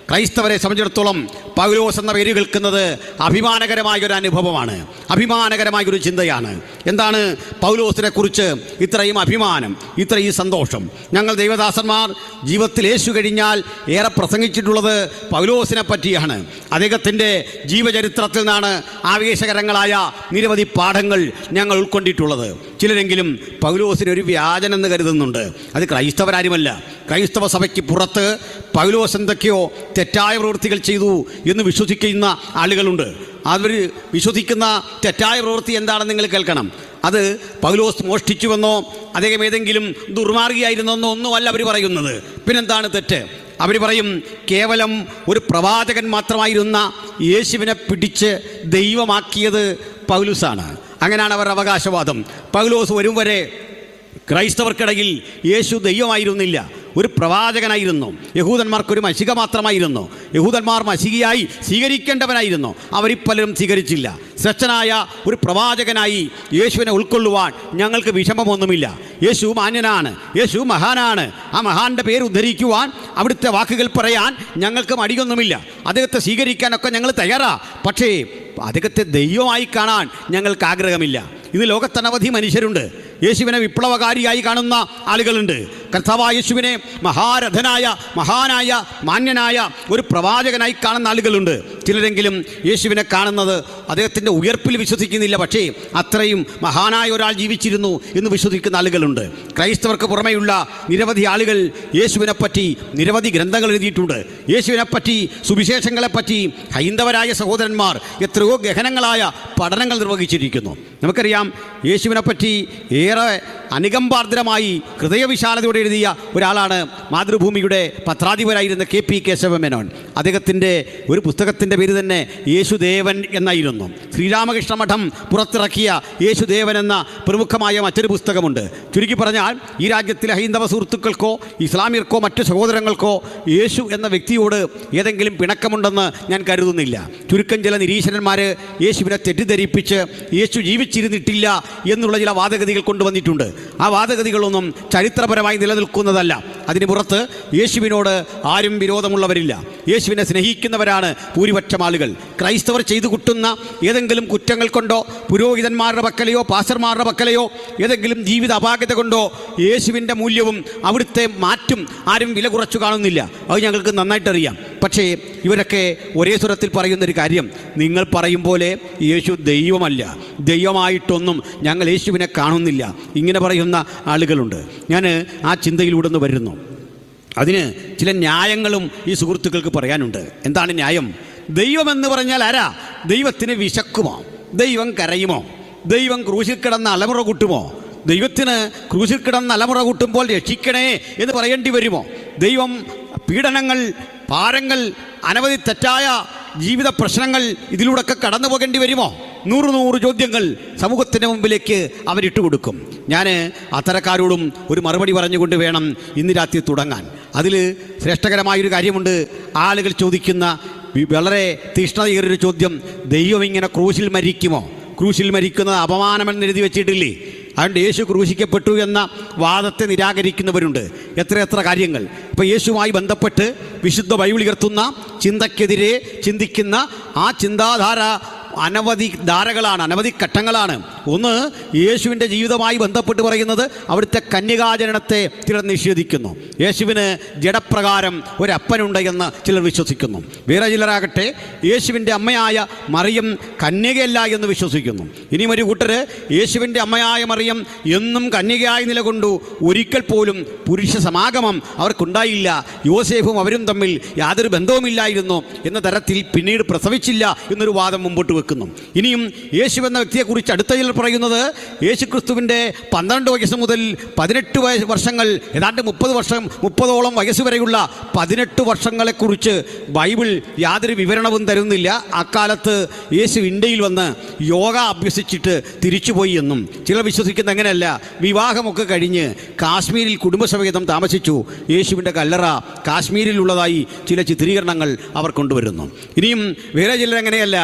ക്രൈസ്തവരെ സംബന്ധിച്ചിടത്തോളം പൗലോസ് എന്ന പേര് കേൾക്കുന്നത് അഭിമാനകരമായൊരു അനുഭവമാണ്, അഭിമാനകരമായൊരു ചിന്തയാണ്. എന്താണ് പൗലോസിനെ കുറിച്ച് ഇത്രയും അഭിമാനം, ഇത്രയും സന്തോഷം? ഞങ്ങൾ ദൈവദാസന്മാർ ജീവിതത്തിൽ യേശു കഴിഞ്ഞാൽ ഏറെ പ്രസംഗിച്ചിട്ടുള്ളത് പൗലോസിനെ പറ്റിയാണ്. അദ്ദേഹത്തിൻ്റെ ജീവചരിത്രത്തിൽ നിന്നാണ് ആവേശകരങ്ങളായ നിരവധി പാഠങ്ങൾ ഞങ്ങൾ ഉൾക്കൊണ്ടിട്ടുള്ളത്. ചിലരെങ്കിലും പൗലോസിനൊരു വ്യാജനെന്ന് കരുതുന്നുണ്ട്. അത് ക്രൈസ്തവരാരുമല്ല. ക്രൈസ്തവ സഭയ്ക്ക് പുറത്ത് പൗലോസ് എന്തൊക്കെയോ തെറ്റായ പ്രവൃത്തികൾ ചെയ്തു എന്ന് വിശ്വസിക്കുന്ന ആളുകളുണ്ട്. അവർ വിശ്വസിക്കുന്ന തെറ്റായ പ്രവൃത്തി എന്താണെന്ന് നിങ്ങൾ കേൾക്കണം. അത് പൗലോസ് മോഷ്ടിച്ചുവെന്നോ അദ്ദേഹം ഏതെങ്കിലും ദുർമാർഗിയായിരുന്നെന്നോ ഒന്നുമല്ല അവർ പറയുന്നത്. പിന്നെന്താണ് തെറ്റ്? അവർ പറയും കേവലം ഒരു പ്രവാചകൻ മാത്രമായിരുന്ന യേശുവിനെ പിടിച്ച് ദൈവമാക്കിയത് പൗലോസാണ്. അങ്ങനെയാണ് അവരുടെ അവകാശവാദം. പൗലോസ് വരും വരെ ക്രൈസ്തവർക്കിടയിൽ യേശു ദൈവമായിരുന്നില്ല, ഒരു പ്രവാചകനായിരുന്നു. യഹൂദന്മാർക്കൊരു മശിക മാത്രമായിരുന്നു. യഹൂദന്മാർ മശികയായി സ്വീകരിക്കേണ്ടവനായിരുന്നു. അവരിപ്പലരും സ്വീകരിച്ചില്ല. ശ്രേഷ്ഠനായ ഒരു പ്രവാചകനായി യേശുവിനെ ഉൾക്കൊള്ളുവാൻ ഞങ്ങൾക്ക് വിഷമമൊന്നുമില്ല. യേശു മാന്യനാണ്, യേശു മഹാനാണ്. ആ മഹാൻ്റെ പേര് ഉദ്ധരിക്കുവാൻ, അവിടുത്തെ വാക്കുകൾ പറയാൻ ഞങ്ങൾക്ക് മടിയൊന്നുമില്ല. അദ്ദേഹത്തെ സ്വീകരിക്കാനൊക്കെ ഞങ്ങൾ തയ്യാറാ. പക്ഷേ അദ്ദേഹത്തെ ദൈവമായി കാണാൻ ഞങ്ങൾക്ക് ആഗ്രഹമില്ല. ഇത് ലോകത്തനവധി മനുഷ്യരുണ്ട്. യേശുവിനെ വിപ്ലവകാരിയായി കാണുന്ന ആളുകളുണ്ട്. കർത്താവായ യേശുവിനെ മഹാരഥനായ, മഹാനായ, മാന്യനായ ഒരു പ്രവാചകനായി കാണുന്ന ആളുകളുണ്ട്. ചിലരെങ്കിലും യേശുവിനെ കാണുന്നത് അദ്ദേഹത്തിൻ്റെ ഉയർപ്പിൽ വിശ്വസിക്കുന്നില്ല, പക്ഷേ അത്രയും മഹാനായ ഒരാൾ ജീവിച്ചിരുന്നു എന്ന് വിശ്വസിക്കുന്ന ആളുകളുണ്ട്. ക്രൈസ്തവർക്ക് പുറമെയുള്ള നിരവധി ആളുകൾ യേശുവിനെപ്പറ്റി നിരവധി ഗ്രന്ഥങ്ങൾ എഴുതിയിട്ടുണ്ട്. യേശുവിനെപ്പറ്റി, സുവിശേഷങ്ങളെപ്പറ്റി ഹൈന്ദവരായ സഹോദരന്മാർ എത്രയോ ഗഹനങ്ങളായ പഠനങ്ങൾ നിർവഹിച്ചിരിക്കുന്നു. നമുക്കറിയാം, യേശുവിനെപ്പറ്റി ഏറെ അനുകമ്പാർദ്രമായി ഹൃദയവിശാലതയോടെ എഴുതിയ ഒരാളാണ് മാതൃഭൂമിയുടെ പത്രാധിപരായിരുന്ന KP കേശവമേനോൻ. അദ്ദേഹത്തിൻ്റെ ഒരു പുസ്തകത്തിൻ്റെ പേര് തന്നെ യേശുദേവൻ എന്നായിരുന്നു. ശ്രീരാമകൃഷ്ണ മഠം പുറത്തിറക്കിയ യേശുദേവൻ എന്ന പ്രമുഖമായ മറ്റൊരു പുസ്തകമുണ്ട്. ചുരുക്കി പറഞ്ഞാൽ, ഈ രാജ്യത്തിലെ ഹൈന്ദവ സുഹൃത്തുക്കൾക്കോ ഇസ്ലാമിയർക്കോ മറ്റു സഹോദരങ്ങൾക്കോ യേശു എന്ന വ്യക്തിയോട് ഏതെങ്കിലും പിണക്കമുണ്ടെന്ന് ഞാൻ കരുതുന്നില്ല. ചുരുക്കം ചില നിരീശ്വരന്മാർ യേശുവിനെ തെറ്റിദ്ധരിപ്പിച്ച് യേശു ജീവിച്ചിരുന്നിട്ടില്ല എന്നുള്ള ചില വാദഗതികൾ കൊണ്ടുവന്നിട്ടുണ്ട്. ആ വാദഗതികളൊന്നും ചരിത്രപരമായി നിലനിൽക്കുന്നതല്ല. അതിന് പുറത്ത് യേശുവിനോട് ആരും വിരോധമുള്ളവരില്ല. യേശുവിനെ സ്നേഹിക്കുന്നവരാണ് ഭൂരിപക്ഷം ആളുകൾ. ക്രൈസ്തവർ ചെയ്തു കൂട്ടുന്ന ഏതെങ്കിലും കുറ്റങ്ങൾ കൊണ്ടോ പുരോഹിതന്മാരുടെ പക്കലെയോ പാസ്റ്റർമാരുടെ പക്കലെയോ ഏതെങ്കിലും ജീവിത അപാകത കൊണ്ടോ യേശുവിൻ്റെ മൂല്യവും അവിടുത്തെ മാറ്റും ആരും വില കുറച്ചു കാണുന്നില്ല. അത് ഞങ്ങൾക്ക് നന്നായിട്ടറിയാം. പക്ഷേ ഇവരൊക്കെ ഒരേ സ്വരത്തിൽ പറയുന്നൊരു കാര്യം, നിങ്ങൾ പറയും പോലെ യേശു ദൈവമല്ല, ദൈവമായിട്ടൊന്നും ഞങ്ങൾ യേശുവിനെ കാണുന്നില്ല, ഇങ്ങനെ പറയുന്ന ആളുകളുണ്ട്. ഞാൻ ആ ചിന്തയിലൂടെ നിന്ന് വരുന്നു. അതിന് ചില ന്യായങ്ങളും ഈ സുഹൃത്തുക്കൾക്ക് പറയാനുണ്ട്. എന്താണ് ന്യായം? ദൈവമെന്ന് പറഞ്ഞാൽ ആരാ? ദൈവത്തിന് വിശക്കുമോ? ദൈവം കരയുമോ? ദൈവം ക്രൂശിൽ കിടന്ന് അലമുറ കൂട്ടുമോ? ദൈവത്തിന് ക്രൂശിൽ കിടന്ന് അലമുറ കൂട്ടുമ്പോൾ രക്ഷിക്കണേ എന്ന് പറയേണ്ടി വരുമോ? ദൈവം പീഡനങ്ങൾ, ഭാരങ്ങൾ, അനവധി തെറ്റായ ജീവിത പ്രശ്നങ്ങൾ ഇതിലൂടെയൊക്കെ കടന്നു പോകേണ്ടി വരുമോ? 100 ചോദ്യങ്ങൾ സമൂഹത്തിൻ്റെ മുമ്പിലേക്ക് അവരിട്ട് കൊടുക്കും. ഞാൻ അത്തരക്കാരോടും ഒരു മറുപടി പറഞ്ഞുകൊണ്ട് വേണം ഇന്ന് രാത്രി തുടങ്ങാൻ. അതിൽ ശ്രേഷ്ഠകരമായൊരു കാര്യമുണ്ട്. ആളുകൾ ചോദിക്കുന്ന വളരെ തീഷ്ണതയേറിയൊരു ചോദ്യം, ദൈവം ഇങ്ങനെ ക്രൂശിൽ മരിക്കുമോ? ക്രൂശിൽ മരിക്കുന്നത് അപമാനമെന്ന് എഴുതി വെച്ചിട്ടില്ലേ? അതുകൊണ്ട് യേശു ക്രൂശിക്കപ്പെട്ടു എന്ന വാദത്തെ നിരാകരിക്കുന്നവരുണ്ട്. എത്ര കാര്യങ്ങൾ. ഇപ്പോൾ യേശുവുമായി ബന്ധപ്പെട്ട് വിശുദ്ധ ബൈബിൾ ഉയർത്തുന്ന ചിന്തയ്ക്കെതിരെ ചിന്തിക്കുന്ന ആ ചിന്താധാര അനവധി ധാരകളാണ്, അനവധി ഘട്ടങ്ങളാണ്. ഒന്ന്, യേശുവിൻ്റെ ജീവിതമായി ബന്ധപ്പെട്ട് പറയുന്നത് അവിടുത്തെ കന്യകാജനനത്തെ ചിലർ നിഷേധിക്കുന്നു. യേശുവിന് ജഡപ്രകാരം ഒരപ്പനുണ്ട് എന്ന് ചിലർ വിശ്വസിക്കുന്നു. വേറെ ചിലരാകട്ടെ യേശുവിൻ്റെ അമ്മയായ മറിയം കന്യകയല്ല എന്ന് വിശ്വസിക്കുന്നു. ഇനിയും ഒരു കൂട്ടർ യേശുവിൻ്റെ അമ്മയായ മറിയം എന്നും കന്യകയായി നിലകൊണ്ടു, ഒരിക്കൽ പോലും പുരുഷ സമാഗമം അവർക്കുണ്ടായില്ല, യോസേഫും അവരും തമ്മിൽ യാതൊരു ബന്ധവുമില്ലായിരുന്നു എന്ന തരത്തിൽ പിന്നീട് പ്രസവിച്ചില്ല എന്നൊരു വാദം മുമ്പോട്ട് പങ്കുവെക്കുന്നു. ഇനിയും യേശു എന്ന വ്യക്തിയെക്കുറിച്ച് അടുത്ത ചിലർ പറയുന്നത് യേശു ക്രിസ്തുവിൻ്റെ 12 വയസ്സ് മുതൽ 18 വർഷങ്ങൾ, ഏതാണ്ട് 30ഓളം വയസ്സ് വരെയുള്ള 18 വർഷങ്ങളെക്കുറിച്ച് ബൈബിൾ യാതൊരു വിവരണവും തരുന്നില്ല. അക്കാലത്ത് യേശു ഇന്ത്യയിൽ വന്ന് യോഗ അഭ്യസിച്ചിട്ട് തിരിച്ചുപോയി എന്നും ചിലർ വിശ്വസിക്കുന്ന അങ്ങനെയല്ല. വിവാഹമൊക്കെ കഴിഞ്ഞ് കാശ്മീരിൽ കുടുംബസമേതം താമസിച്ചു. യേശുവിൻ്റെ കല്ലറ കാശ്മീരിലുള്ളതായി ചില ചിത്രീകരണങ്ങൾ അവർ കൊണ്ടുവരുന്നു. ഇനിയും വേറെ ചിലർ അങ്ങനെയല്ല.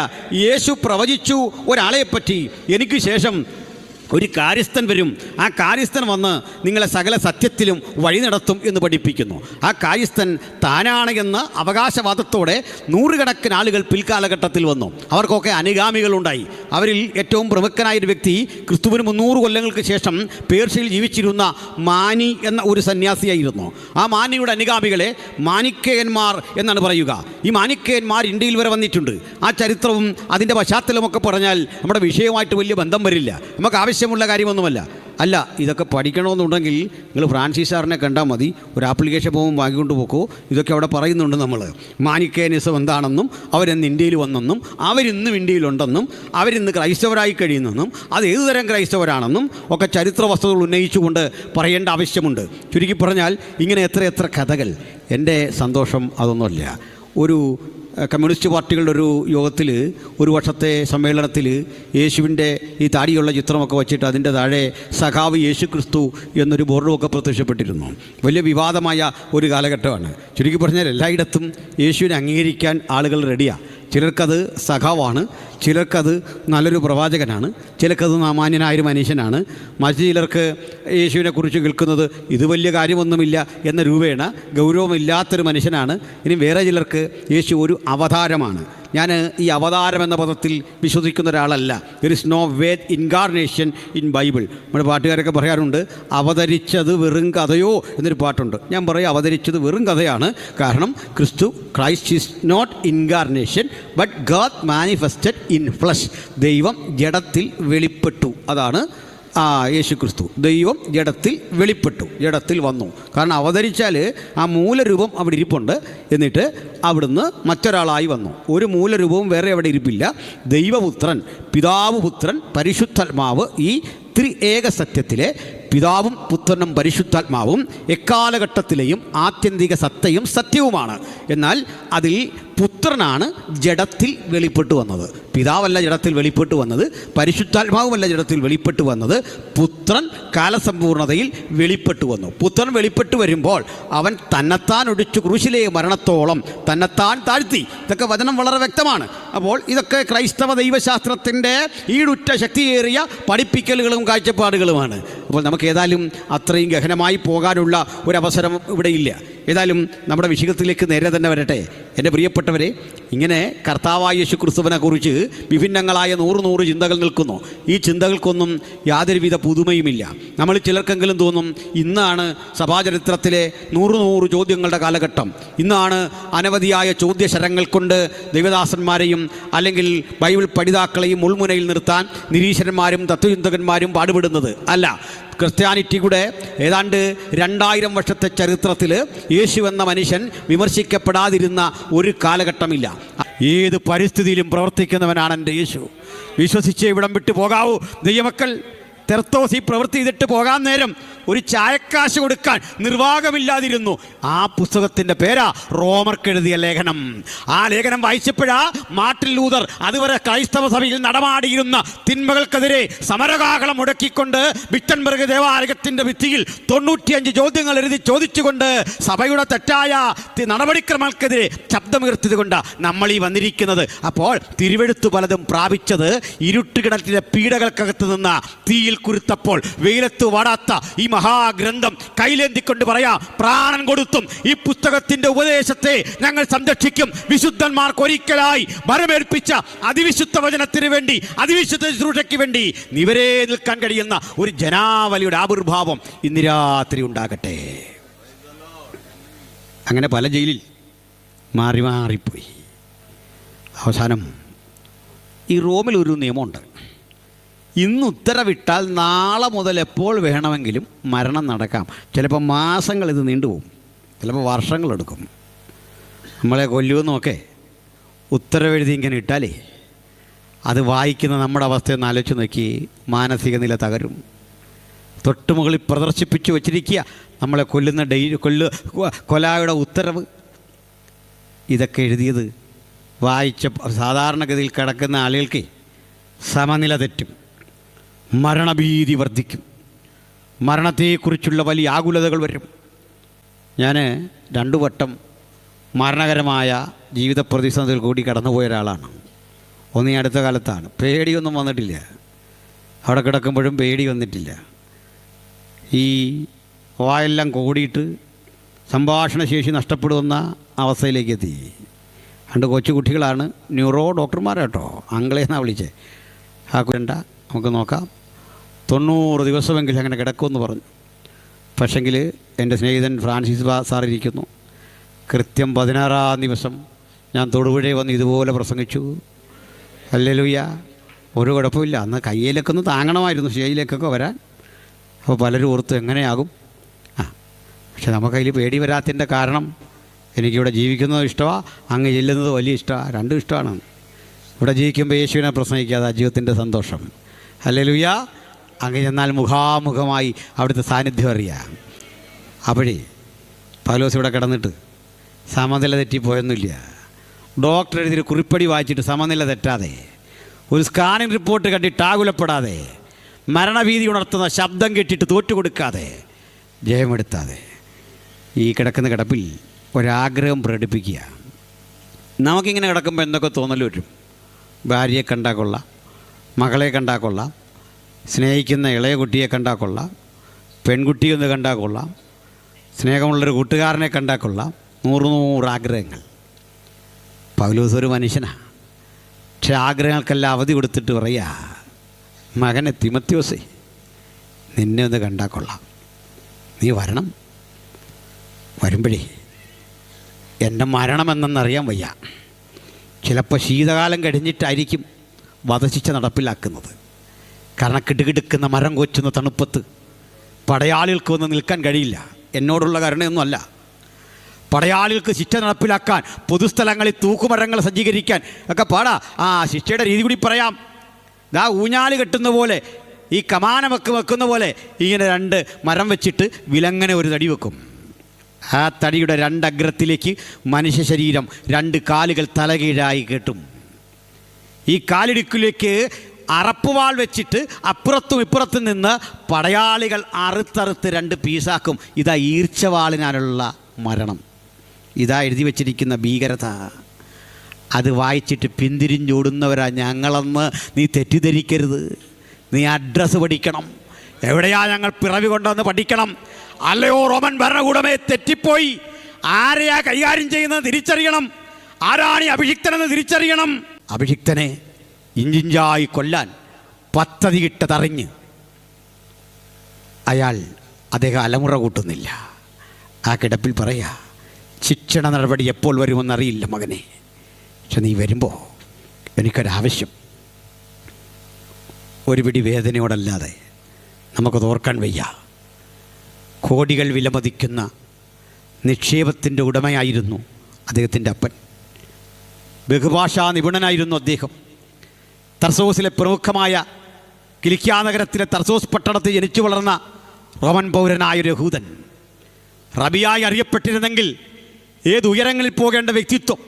യേശു പ്രവചിച്ചു ഒരാളെപ്പറ്റി, എനിക്ക് ശേഷം ഒരു കാര്യസ്ഥൻ വരും, ആ കാര്യസ്ഥൻ വന്ന് നിങ്ങളെ സകല സത്യത്തിലും വഴി നടത്തും എന്ന് പഠിപ്പിക്കുന്നു. ആ കാര്യസ്ഥൻ താനാണ് എന്ന അവകാശവാദത്തോടെ നൂറുകണക്കിന് ആളുകൾ പിൽക്കാലഘട്ടത്തിൽ വന്നു. അവർക്കൊക്കെ അനുഗാമികളുണ്ടായി. അവരിൽ ഏറ്റവും പ്രമുഖനായൊരു വ്യക്തി ക്രിസ്തുവിന് 300 കൊല്ലങ്ങൾക്ക് ശേഷം പേർഷ്യയിൽ ജീവിച്ചിരുന്ന മാനി എന്ന ഒരു സന്യാസിയായിരുന്നു. ആ മാനിയുടെ അനുഗാമികളെ മാനിക്കേയന്മാർ എന്നാണ് പറയുക. ഈ മാനിക്കേയന്മാർ ഇന്ത്യയിൽ വരെ വന്നിട്ടുണ്ട്. ആ ചരിത്രവും അതിൻ്റെ പശ്ചാത്തലമൊക്കെ പറഞ്ഞാൽ നമ്മുടെ വിഷയവുമായിട്ട് വലിയ ബന്ധം വരില്ല. നമുക്ക് ആവശ്യമുള്ള കാര്യമൊന്നുമല്ല. അല്ല, ഇതൊക്കെ പഠിക്കണമെന്നുണ്ടെങ്കിൽ നിങ്ങൾ ഫ്രാൻസിസ് സാറിനെ കണ്ടാൽ മതി. ഒരു ആപ്ലിക്കേഷൻ പോകുമ്പോൾ വാങ്ങിക്കൊണ്ട് പോക്കോ. ഇതൊക്കെ അവിടെ പറയുന്നുണ്ട്. നമ്മൾ മാനിക്കേനിസം എന്താണെന്നും അവരെന്ന് ഇന്ത്യയിൽ വന്നെന്നും അവരിന്നും ഇന്ത്യയിലുണ്ടെന്നും അവരിന്ന് ക്രൈസ്തവരായി കഴിയുന്നെന്നും അത് ഏതുതരം ക്രൈസ്തവരാണെന്നും ഒക്കെ ചരിത്ര വസ്തുതകൾ ഉന്നയിച്ചുകൊണ്ട് പറയേണ്ട ആവശ്യമുണ്ട്. ചുരുക്കി പറഞ്ഞാൽ ഇങ്ങനെ എത്ര കഥകൾ. എൻ്റെ സന്തോഷം അതൊന്നുമല്ല. ഒരു കമ്മ്യൂണിസ്റ്റ് പാർട്ടികളുടെ ഒരു യോഗത്തിൽ, ഒരു വർഷത്തെ സമ്മേളനത്തിൽ യേശുവിൻ്റെ ഈ താടിയുള്ള ചിത്രമൊക്കെ വച്ചിട്ട് അതിൻ്റെ താഴെ സഖാവ് യേശു ക്രിസ്തു എന്നൊരു ബോർഡുമൊക്കെ പ്രത്യക്ഷപ്പെട്ടിരുന്നു. വലിയ വിവാദമായ ഒരു കാലഘട്ടമാണ്. ചുരുക്കി പറഞ്ഞാൽ എല്ലായിടത്തും യേശുവിനെ അംഗീകരിക്കാൻ ആളുകൾ റെഡിയാണ്. ചിലർക്കത് സഖാവാണ്, ചിലർക്കത് നല്ലൊരു പ്രവാചകനാണ്, ചിലർക്കത് സാമാന്യനായൊരു മനുഷ്യനാണ്, മറ്റു ചിലർക്ക് യേശുവിനെക്കുറിച്ച് കേൾക്കുന്നത് ഇത് വലിയ കാര്യമൊന്നുമില്ല എന്ന രൂപേണ ഗൗരവമില്ലാത്തൊരു മനുഷ്യനാണ്. ഇനി വേറെ ചിലർക്ക് യേശു ഒരു അവതാരമാണ്. ഞാൻ ഈ അവതാരം എന്ന പദത്തിൽ വിശ്വസിക്കുന്ന ഒരാളല്ല. There is no word incarnation in Bible. നമ്മുടെ പാട്ടുകാരൊക്കെ പറയാറുണ്ട് അവതരിച്ചത് വെറും കഥയോ എന്നൊരു പാട്ടുണ്ട്. ഞാൻ പറയും അവതരിച്ചത് വെറും കഥയാണ്. കാരണം Christ is not incarnation but God manifested in flesh. ദൈവം ജഡത്തിൽ വെളിപ്പെട്ടു. അതാണ് യേശു ക്രിസ്തു. ദൈവം ജഡത്തിൽ വെളിപ്പെട്ടു, ജഡത്തിൽ വന്നു. കാരണം അവതരിച്ചാൽ ആ മൂലരൂപം അവിടെ ഇരിപ്പുണ്ട്, എന്നിട്ട് അവിടുന്ന് മറ്റൊരാളായി വന്നു. ഒരു മൂലരൂപവും വേറെ അവിടെ ഇരിപ്പില്ല. ദൈവപുത്രൻ, പിതാവ്, പുത്രൻ, പരിശുദ്ധാത്മാവ്, ഈ ത്രിഏക സത്യത്തിലെ പിതാവും പുത്രനും പരിശുദ്ധാത്മാവും എക്കാലഘട്ടത്തിലെയും ആത്യന്തിക സത്തയും സത്യവുമാണ്. എന്നാൽ അതിൽ പുത്രനാണ് ജഡത്തിൽ വെളിപ്പെട്ടു വന്നത്. പിതാവല്ല ജഡത്തിൽ വെളിപ്പെട്ടു വന്നത്, പരിശുദ്ധാത്മാവുമല്ല ജഡത്തിൽ വെളിപ്പെട്ടു വന്നത്. പുത്രൻ കാലസമ്പൂർണതയിൽ വെളിപ്പെട്ടു വന്നു. പുത്രൻ വെളിപ്പെട്ടു വരുമ്പോൾ അവൻ തന്നെത്താൻ ഒടിച്ചു ക്രൂശിലെ മരണത്തോളം തന്നെത്താൻ താഴ്ത്തി. ഇതൊക്കെ വചനം വളരെ വ്യക്തമാണ്. അപ്പോൾ ഇതൊക്കെ ക്രൈസ്തവ ദൈവശാസ്ത്രത്തിൻ്റെ ഈടുറ്റ ശക്തിയേറിയ പഠിപ്പിക്കലുകളും കാഴ്ചപ്പാടുകളുമാണ്. അപ്പോൾ നമുക്ക് ഏതായാലും അത്രയും ഗഹനമായി പോകാനുള്ള ഒരവസരം ഇവിടെ ഇല്ല. ഏതായാലും നമ്മുടെ വിഷയത്തിലേക്ക് നേരെ തന്നെ വരട്ടെ. എൻ്റെ പ്രിയപ്പെട്ടവരെ, ഇങ്ങനെ കർത്താവായ യേശു ക്രിസ്തുവിനെ കുറിച്ച് വിഭിന്നങ്ങളായ 100 ചിന്തകൾ നിൽക്കുന്നു. ഈ ചിന്തകൾക്കൊന്നും യാതൊരുവിധ പുതുമയുമില്ല. നമ്മൾ ചിലർക്കെങ്കിലും തോന്നും ഇന്നാണ് സഭാചരിത്രത്തിലെ 100 ചോദ്യങ്ങളുടെ കാലഘട്ടം. ഇന്നാണ് അനവധിയായ ചോദ്യശരങ്ങൾ കൊണ്ട് ദൈവദാസന്മാരെയും അല്ലെങ്കിൽ ബൈബിൾ പഠിതാക്കളെയും മുൾമുനയിൽ നിർത്താൻ നിരീശ്വരന്മാരും തത്വചിന്തകന്മാരും പാടുപെടുന്നത്. അല്ല, ക്രിസ്ത്യാനിറ്റിയുടെ ഏതാണ്ട് 2000 വർഷത്തെ ചരിത്രത്തിൽ യേശു എന്ന മനുഷ്യൻ വിമർശിക്കപ്പെടാതിരുന്ന ഒരു കാലഘട്ടമില്ല. ഏത് പരിസ്ഥിതിയിലും പ്രവർത്തിക്കുന്നവനാണ് എൻ്റെ യേശു. വിശ്വസിച്ച് ഇവിടം വിട്ടു പോകാവൂ. ദൈവമക്കൾ തെർത്തോസ് ഈ പ്രവൃത്തി ചെയ്തിട്ട് പോകാൻ നേരം ഒരു ചായക്കാശ് കൊടുക്കാൻ നിർവാഹമില്ലാതിരുന്നു. ആ പുസ്തകത്തിൻ്റെ പേരാ റോമർക്കെഴുതിയ ലേഖനം. ആ ലേഖനം വായിച്ചപ്പോഴാ മാർട്ടിൻ ലൂതർ അതുവരെ ക്രൈസ്തവ സഭയിൽ നടമാടിയിരുന്ന തിന്മകൾക്കെതിരെ സമരകാഹളം മുടക്കിക്കൊണ്ട് വിറ്റൻബർഗ് ദേവാലയത്തിൻ്റെ ഭിത്തിയിൽ 95 ചോദ്യങ്ങൾ എഴുതി ചോദിച്ചുകൊണ്ട് സഭയുടെ തെറ്റായ നടപടിക്രമങ്ങൾക്കെതിരെ ശബ്ദമുയർത്തിയത് കൊണ്ട് നമ്മൾ ഈ വന്നിരിക്കുന്നത്. അപ്പോൾ തിരുവെഴുത്ത് പലതും പ്രാപിച്ചത് ഇരുട്ടുകിണറ്റിലെ പീഡകൾക്കകത്ത് നിന്ന് തീയിൽ കുരുത്തപ്പോൾ വെയിലത്ത് വാടാത്ത ഈ മഹാഗ്രന്ഥം കൈലേന്തിക്കൊണ്ട് പറയാ, പ്രാണൻ കൊടുത്തും ഈ പുസ്തകത്തിന്റെ ഉപദേശത്തെ ഞങ്ങൾ സംരക്ഷിക്കും. വിശുദ്ധന്മാർക്ക് ഒരിക്കലായി വരമേൽപ്പിച്ച അതിവിശുദ്ധ വചനത്തിന് വേണ്ടി, അതിവിശുദ്ധ ശുശ്രൂഷയ്ക്ക് വേണ്ടി നിവരെ നിൽക്കാൻ കഴിയുന്ന ഒരു ജനാവലിയുടെ ആവിർഭാവം ഇന്ന് രാത്രി ഉണ്ടാകട്ടെ. അങ്ങനെ പല ജയിലിൽ മാറിപ്പോയി. അവസാനം ഈ റോമിൽ ഒരു നിയമമുണ്ട്. ഇന്ന് ഉത്തരവിട്ടാൽ നാളെ മുതൽ എപ്പോൾ വേണമെങ്കിലും മരണം നടക്കാം. ചിലപ്പോൾ മാസങ്ങൾ ഇത് നീണ്ടുപോകും, ചിലപ്പോൾ വർഷങ്ങളെടുക്കും. നമ്മളെ കൊല്ലുമെന്നൊക്കെ ഉത്തരവെഴുതി ഇങ്ങനെ ഇട്ടാലേ അത് വായിക്കുന്ന നമ്മുടെ അവസ്ഥയൊന്ന് ആലോചിച്ച് നോക്കി, മാനസിക നില തകരും. തൊട്ടുമുകളിൽ പ്രദർശിപ്പിച്ചു വച്ചിരിക്കുക നമ്മളെ കൊല്ലുന്ന കൊലയുടെ ഉത്തരവ്. ഇതൊക്കെ എഴുതിയത് വായിച്ച സാധാരണഗതിയിൽ കിടക്കുന്ന ആളുകൾക്ക് സമനില തെറ്റും, മരണഭീതി വർദ്ധിക്കും, മരണത്തെക്കുറിച്ചുള്ള വലിയ ആകുലതകൾ വരും. ഞാൻ 2 വട്ടം മരണകരമായ ജീവിത പ്രതിസന്ധിയിൽ കൂടി കടന്നുപോയ ഒരാളാണ്. ഒന്ന് ഈ അടുത്ത കാലത്താണ്. പേടിയൊന്നും വന്നിട്ടില്ല, അവിടെ കിടക്കുമ്പോഴും പേടി വന്നിട്ടില്ല. ഈ വായെല്ലാം കൂടിയിട്ട് സംഭാഷണശേഷി നഷ്ടപ്പെടുന്ന അവസ്ഥയിലേക്ക് എത്തി. 2 കൊച്ചു കുട്ടികളാണ്, ന്യൂറോ ഡോക്ടർമാരാട്ടോ, അങ്കളേന്നാണ് വിളിച്ചത്. ആ കുരണ്ട നമുക്ക് നോക്കാം, 90 ദിവസമെങ്കിലും അങ്ങനെ കിടക്കുമെന്ന് പറഞ്ഞു. പക്ഷെങ്കിൽ എൻ്റെ സ്നേഹിതൻ ഫ്രാൻസിസ് സാർ ഇരിക്കുന്നു. കൃത്യം 16-ാം ദിവസം ഞാൻ തൊടുപുഴയിൽ വന്ന് ഇതുപോലെ പ്രസംഗിച്ചു. ഹല്ലേലൂയ. ഒരു കുഴപ്പമില്ല. അന്ന് കയ്യിലൊക്കെ ഒന്ന് താങ്ങണമായിരുന്നു സ്റ്റേജിലേക്കൊക്കെ വരാൻ. അപ്പോൾ പലരും ഓർത്തു എങ്ങനെയാകും. പക്ഷെ നമുക്കതിൽ പേടി വരാത്തതിൻ്റെ കാരണം എനിക്കിവിടെ ജീവിക്കുന്നത് ഇഷ്ടമാണ്, അങ്ങ് ചെല്ലുന്നത് വലിയ ഇഷ്ടമാണ്. 2 ഇഷ്ടമാണ്. ഇവിടെ ജീവിക്കുമ്പോൾ യേശുവിനെ പ്രസംഗിക്കാതെ ജീവിതത്തിൻ്റെ സന്തോഷം. ഹല്ലേലൂയ. അങ്ങ് ചെന്നാൽ മുഖാമുഖമായി അവിടുത്തെ സാന്നിധ്യം അറിയാം. അപ്പോഴേ പൗലോസ് ഇവിടെ കിടന്നിട്ട് സമനില തെറ്റിപ്പോയൊന്നുമില്ല. ഡോക്ടർ എഴുതിയൊരു കുറിപ്പടി വായിച്ചിട്ട് സമനില തെറ്റാതെ, ഒരു സ്കാനിങ് റിപ്പോർട്ട് കണ്ടിട്ട് ആകുലപ്പെടാതെ, മരണഭീതി ഉണർത്തുന്ന ശബ്ദം കേട്ടിട്ട് തോറ്റുകൊടുക്കാതെ, ജയമെടുത്താതെ ഈ കിടക്കുന്ന കിടപ്പിൽ ഒരാഗ്രഹം പ്രകടിപ്പിക്കുക. നമുക്കിങ്ങനെ കിടക്കുമ്പോൾ എന്തൊക്കെ തോന്നൽ വരും. ഭാര്യയെ കണ്ടാൽ കൊള്ളാം, മകളെ കണ്ടാൽ കൊള്ളാം, സ്നേഹിക്കുന്ന ഇളയ കുട്ടിയെ കണ്ടാൽ കൊള്ളാം, പെൺകുട്ടിയൊന്ന് കണ്ടാൽ കൊള്ളാം, സ്നേഹമുള്ളൊരു കൂട്ടുകാരനെ കണ്ടാൽ കൊള്ളാം. 100 ആഗ്രഹങ്ങൾ. പൗലോസ് ഒരു മനുഷ്യനാണ്. പക്ഷെ ആഗ്രഹങ്ങൾക്കെല്ലാം അവധി കൊടുത്തിട്ട് പറയുക, മകനെ തിമത്യോസേ, നിന്നെ ഒന്ന് കണ്ടാൽ കൊള്ളാം, നീ വരണം. വരുമ്പോഴേ എൻ്റെ മരണമെന്നറിയാൻ വയ്യ. ചിലപ്പോൾ ശീതകാലം കഴിഞ്ഞിട്ടായിരിക്കും വധശിക്ഷ നടപ്പിലാക്കുന്നത്. കാരണം കിടുകിടുക്കുന്ന മരം കൊച്ചുന്ന തണുപ്പത്ത് പടയാളികൾക്ക് വന്ന് നിൽക്കാൻ കഴിയില്ല. എന്നോടുള്ള കരുണയൊന്നുമല്ല. പടയാളികൾക്ക് ശിക്ഷ നടപ്പിലാക്കാൻ പൊതുസ്ഥലങ്ങളിൽ തൂക്കുമരങ്ങൾ സജ്ജീകരിക്കാൻ ഒക്കെ പാടാ. ശിക്ഷയുടെ രീതി കൂടി പറയാം. ഊഞ്ഞാല് കെട്ടുന്ന പോലെ, ഈ കമാനമൊക്കെ വെക്കുന്ന പോലെ ഇങ്ങനെ 2 മരം വെച്ചിട്ട് വിലങ്ങനെ ഒരു തടി വെക്കും. ആ തടിയുടെ 2 അഗ്രത്തിലേക്ക് മനുഷ്യ ശരീരം 2 കാലുകൾ തലകീഴായി കെട്ടും. ഈ കാലിടുക്കിലേക്ക് അറപ്പുവാൾ വെച്ചിട്ട് അപ്പുറത്തും ഇപ്പുറത്തും നിന്ന് പടയാളികൾ അറുത്തറുത്ത് 2 പീസാക്കും. ഇതാ ഈർച്ചവാളിനാലുള്ള മരണം. ഇതാ എഴുതി വച്ചിരിക്കുന്ന ഭീകരത. അത് വായിച്ചിട്ട് പിന്തിരിഞ്ഞോടുന്നവരാ ഞങ്ങളെന്ന് നീ തെറ്റിദ്ധരിക്കരുത്. നീ അഡ്രസ്സ് പഠിക്കണം. എവിടെയാ ഞങ്ങൾ പിറവി കൊണ്ടുവന്ന് പഠിക്കണം. അല്ലയോ റോമൻ ഭരണകൂടമേ, തെറ്റിപ്പോയി. ആരെയാ കൈകാര്യം ചെയ്യുന്നത് തിരിച്ചറിയണം. ആരാണ് ഈ അഭിഷിക്തനെന്ന് തിരിച്ചറിയണം. അഭിഷിക്തനെ ഇഞ്ചിഞ്ചായി കൊല്ലാൻ പദ്ധതിയിട്ടതറിഞ്ഞ് അദ്ദേഹം അലമുറ കൂട്ടുന്നില്ല. ആ കിടപ്പിൽ പറയാ, ശിക്ഷണ നടപടി എപ്പോൾ വരുമെന്നറിയില്ല മകനെ. പക്ഷെ നീ വരുമ്പോൾ എനിക്കൊരാവശ്യം. ഒരു പിടി വേദനയോടല്ലാതെ നമുക്കത് ഓർക്കാൻ വയ്യ. കോടികൾ വിലമതിക്കുന്ന നിക്ഷേപത്തിൻ്റെ ഉടമയായിരുന്നു അദ്ദേഹത്തിൻ്റെ അപ്പൻ. ബഹുഭാഷാ നിപുണനായിരുന്നു അദ്ദേഹം. തർസോസിലെ പ്രമുഖമായ കിലിക്യാ നഗരത്തിലെ തർസോസ് പട്ടണത്തിൽ ജനിച്ചു വളർന്ന റോമൻ പൗരനായൊരു യഹൂദൻ. റബിയായി അറിയപ്പെട്ടിരുന്നെങ്കിൽ ഏത് ഉയരങ്ങളിൽ പോകേണ്ട വ്യക്തിത്വം.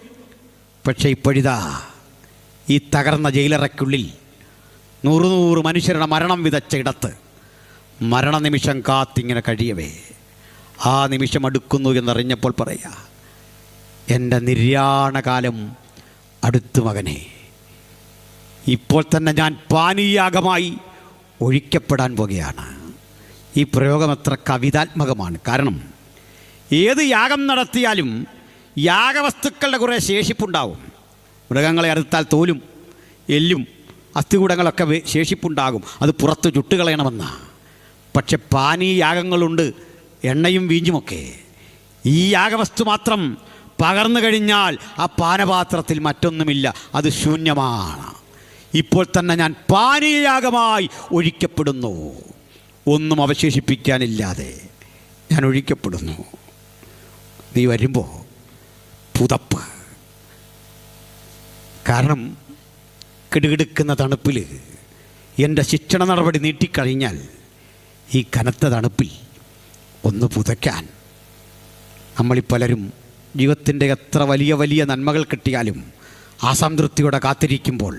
പക്ഷേ ഇപ്പോഴിതാ ഈ തകർന്ന ജയിലറയ്ക്കുള്ളിൽ 100 മനുഷ്യരുടെ മരണം വിതച്ച ഇടത്ത് മരണനിമിഷം കാത്തിങ്ങനെ കഴിയവേ ആ നിമിഷം അടുക്കുന്നു എന്നറിഞ്ഞപ്പോൾ പറയാ, എൻ്റെ നിര്യാണകാലം അടുത്തു മകനെ. ഇപ്പോൾ തന്നെ ഞാൻ പാനീയാഗമായി ഒഴിക്കപ്പെടാൻ പോകുകയാണ്. ഈ പ്രയോഗം എത്ര കവിതാത്മകമാണ്. കാരണം ഏത് യാഗം നടത്തിയാലും യാഗവസ്തുക്കളുടെ കുറേ ശേഷിപ്പുണ്ടാവും. മൃഗങ്ങളെ അറുത്താൽ തോലും എല്ലും അസ്ഥികൂടങ്ങളൊക്കെ ശേഷിപ്പുണ്ടാകും. അത് പുറത്ത് ചുട്ടുകളയണമെന്നാണ്. പക്ഷെ പാനീയാഗങ്ങളുണ്ട്, എണ്ണയും വീഞ്ഞുമൊക്കെ. ഈ യാഗവസ്തു മാത്രം പകർന്നു കഴിഞ്ഞാൽ ആ പാനപാത്രത്തിൽ മറ്റൊന്നുമില്ല, അത് ശൂന്യമാണ്. ഇപ്പോൾ തന്നെ ഞാൻ പാനീയയാഗമായി ഒഴിക്കപ്പെടുന്നു. ഒന്നും അവശേഷിപ്പിക്കാനില്ലാതെ ഞാൻ ഒഴിക്കപ്പെടുന്നു. നീ വരുമ്പോൾ പുതപ്പ്. കാരണം കിടുകിടുക്കുന്ന തണുപ്പിൽ എൻ്റെ ശിക്ഷണ നടപടി നീട്ടിക്കഴിഞ്ഞാൽ ഈ കനത്ത തണുപ്പിൽ ഒന്ന് പുതയ്ക്കാൻ നമ്മളീ പലരും ജീവിതത്തിൻ്റെ എത്ര വലിയ വലിയ നന്മകൾ കിട്ടിയാലും അസംതൃപ്തിയോടെ കാത്തിരിക്കുമ്പോൾ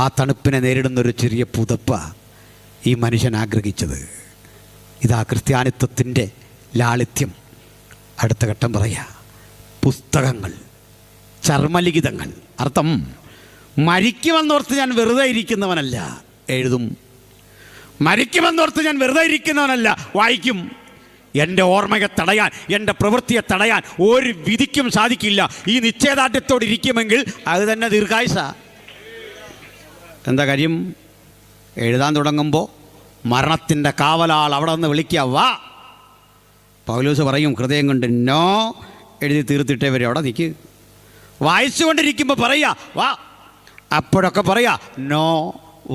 ആ തണുപ്പിനെ നേരിടുന്നൊരു ചെറിയ പുതപ്പ ഈ മനുഷ്യൻ ആഗ്രഹിച്ചത്. ഇതാ ക്രിസ്ത്യാനിത്വത്തിൻ്റെ ലാളിത്യം. അടുത്ത ഘട്ടം പറയാ, പുസ്തകങ്ങൾ, ചർമ്മലിഖിതങ്ങൾ. അർത്ഥം, മരിക്കുമെന്നോർത്ത് ഞാൻ വെറുതെ ഇരിക്കുന്നവനല്ല, എഴുതും. മരിക്കുമെന്നോർത്ത് ഞാൻ വെറുതെ ഇരിക്കുന്നവനല്ല, വായിക്കും. എൻ്റെ ഓർമ്മയെ തടയാൻ, എൻ്റെ പ്രവൃത്തിയെ തടയാൻ ഒരു വിധിക്കും സാധിക്കില്ല. ഈ നിശ്ചയദാർഢ്യത്തോടെ ഇരിക്കുമെങ്കിൽ അത് തന്നെ ദീർഘായുസ. എന്താ കാര്യം? എഴുതാൻ തുടങ്ങുമ്പോൾ മരണത്തിൻ്റെ കാവലാൾ അവിടെ നിന്ന് വിളിക്കുക, വാ. പൗലോസ് പറയും ഹൃദയം കൊണ്ട് നോ, എഴുതി തീർത്തിട്ടേ വരും. അവിടെ നിൽക്ക്. വായിച്ചുകൊണ്ടിരിക്കുമ്പോൾ പറയുക വാ, അപ്പോഴൊക്കെ പറയുക നോ,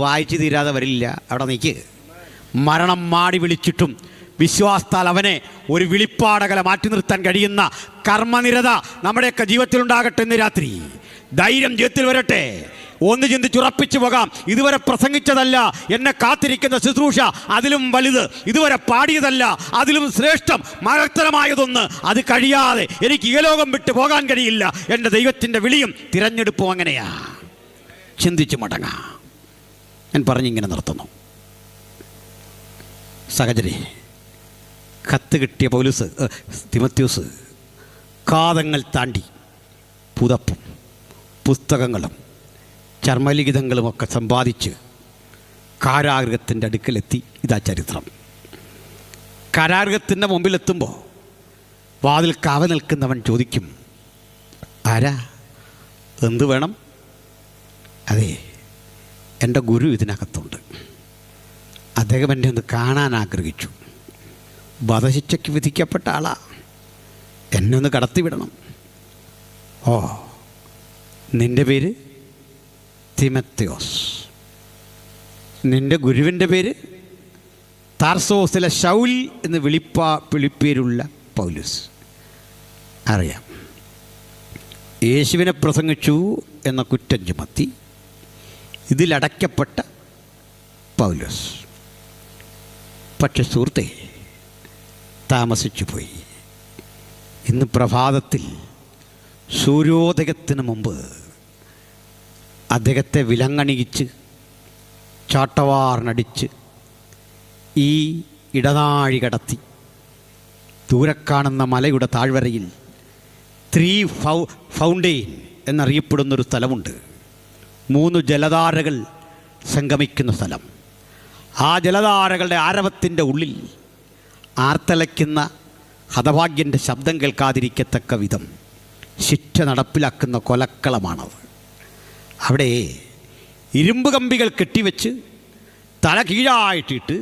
വായിച്ചു തീരാതെ വരില്ല, അവിടെ നിൽക്ക്. മരണം മാടി വിളിച്ചിട്ടും വിശ്വാസത്താൽ അവനെ ഒരു വിളിപ്പാടകല മാറ്റി നിർത്താൻ കഴിയുന്ന കർമ്മനിരത നമ്മുടെയൊക്കെ ജീവിതത്തിലുണ്ടാകട്ടെ. ഇന്ന് രാത്രി ധൈര്യം ജീവിതത്തിൽ വരട്ടെ. ഒന്ന് ചിന്തിച്ചുറപ്പിച്ചു പോകാം, ഇതുവരെ പ്രസംഗിച്ചതല്ല എന്നെ കാത്തിരിക്കുന്ന ശുശ്രൂഷ, അതിലും വലുത്. ഇതുവരെ പാടിയതല്ല, അതിലും ശ്രേഷ്ഠം, മഹത്തരമായതൊന്ന്. അത് കഴിയാതെ എനിക്ക് ഈ ലോകം വിട്ടു പോകാൻ കഴിയില്ല. എൻ്റെ ദൈവത്തിൻ്റെ വിളിയും തിരഞ്ഞെടുപ്പും അങ്ങനെയാ. ചിന്തിച്ചു മടങ്ങാം. ഞാൻ പറഞ്ഞിങ്ങനെ നിർത്തുന്നു. സഹചരി, കത്ത് കിട്ടിയ പൗലോസ്, തിമോത്തിയോസ് കാതങ്ങൾ താണ്ടി പുതപ്പും പുസ്തകങ്ങളും ചർമ്മലിഖിതങ്ങളുമൊക്കെ സമ്പാദിച്ച് കാരാഗൃഹത്തിൻ്റെ അടുക്കലെത്തി. ഇതാ ചരിത്രം. കാരാഗൃഹത്തിൻ്റെ മുമ്പിലെത്തുമ്പോൾ വാതിൽ കാവൽ നിൽക്കുന്നവൻ ചോദിക്കും, ആരാ, എന്തു വേണം? അതെ, എൻ്റെ ഗുരു ഇതിനകത്തുണ്ട്. അദ്ദേഹം എന്നെ ഒന്ന് കാണാൻ ആഗ്രഹിച്ചു. വധശിക്ഷയ്ക്ക് വിധിക്കപ്പെട്ട ആളാ, എന്നെ ഒന്ന് കടത്തിവിടണം. ഓ, നിൻ്റെ പേര് തിമോത്തിയോസ്, നിൻ്റെ ഗുരുവിൻ്റെ പേര് താർസോസിലെ ശൗൽ എന്ന് വിളിപ്പേരുള്ള പൗലോസ്. അറിയാം, യേശുവിനെ പ്രസംഗിച്ചു എന്ന കുറ്റം ചുമത്തി ഇതിലടയ്ക്കപ്പെട്ട പൗലോസ്. പക്ഷെ സുഹൃത്തെ, താമസിച്ചു പോയി. ഇന്ന് പ്രഭാതത്തിൽ സൂര്യോദയത്തിന് മുമ്പ് അദ്ദേഹത്തെ വിലങ്ങണിയിച്ച് ചാട്ടവാറിനടിച്ച് ഈ ഇടനാഴി കടത്തി ദൂരെ കാണുന്ന മലയുടെ താഴ്വരയിൽ 3 ഫൗണ്ടെയിൻ എന്നറിയപ്പെടുന്നൊരു സ്ഥലമുണ്ട്. 3 ജലധാരകൾ സംഗമിക്കുന്ന സ്ഥലം. ആ ജലധാരകളുടെ ആരവത്തിൻ്റെ ഉള്ളിൽ ആർത്തലയ്ക്കുന്ന ഹതഭാഗ്യൻ്റെ ശബ്ദം കേൾക്കാതിരിക്കത്തക്ക വിധം ശിക്ഷ നടപ്പിലാക്കുന്ന കൊലക്കളമാണത്. അവിടെ ഇരുമ്പ് കമ്പികൾ കെട്ടിവെച്ച് തല കീഴായിട്ടിട്ട്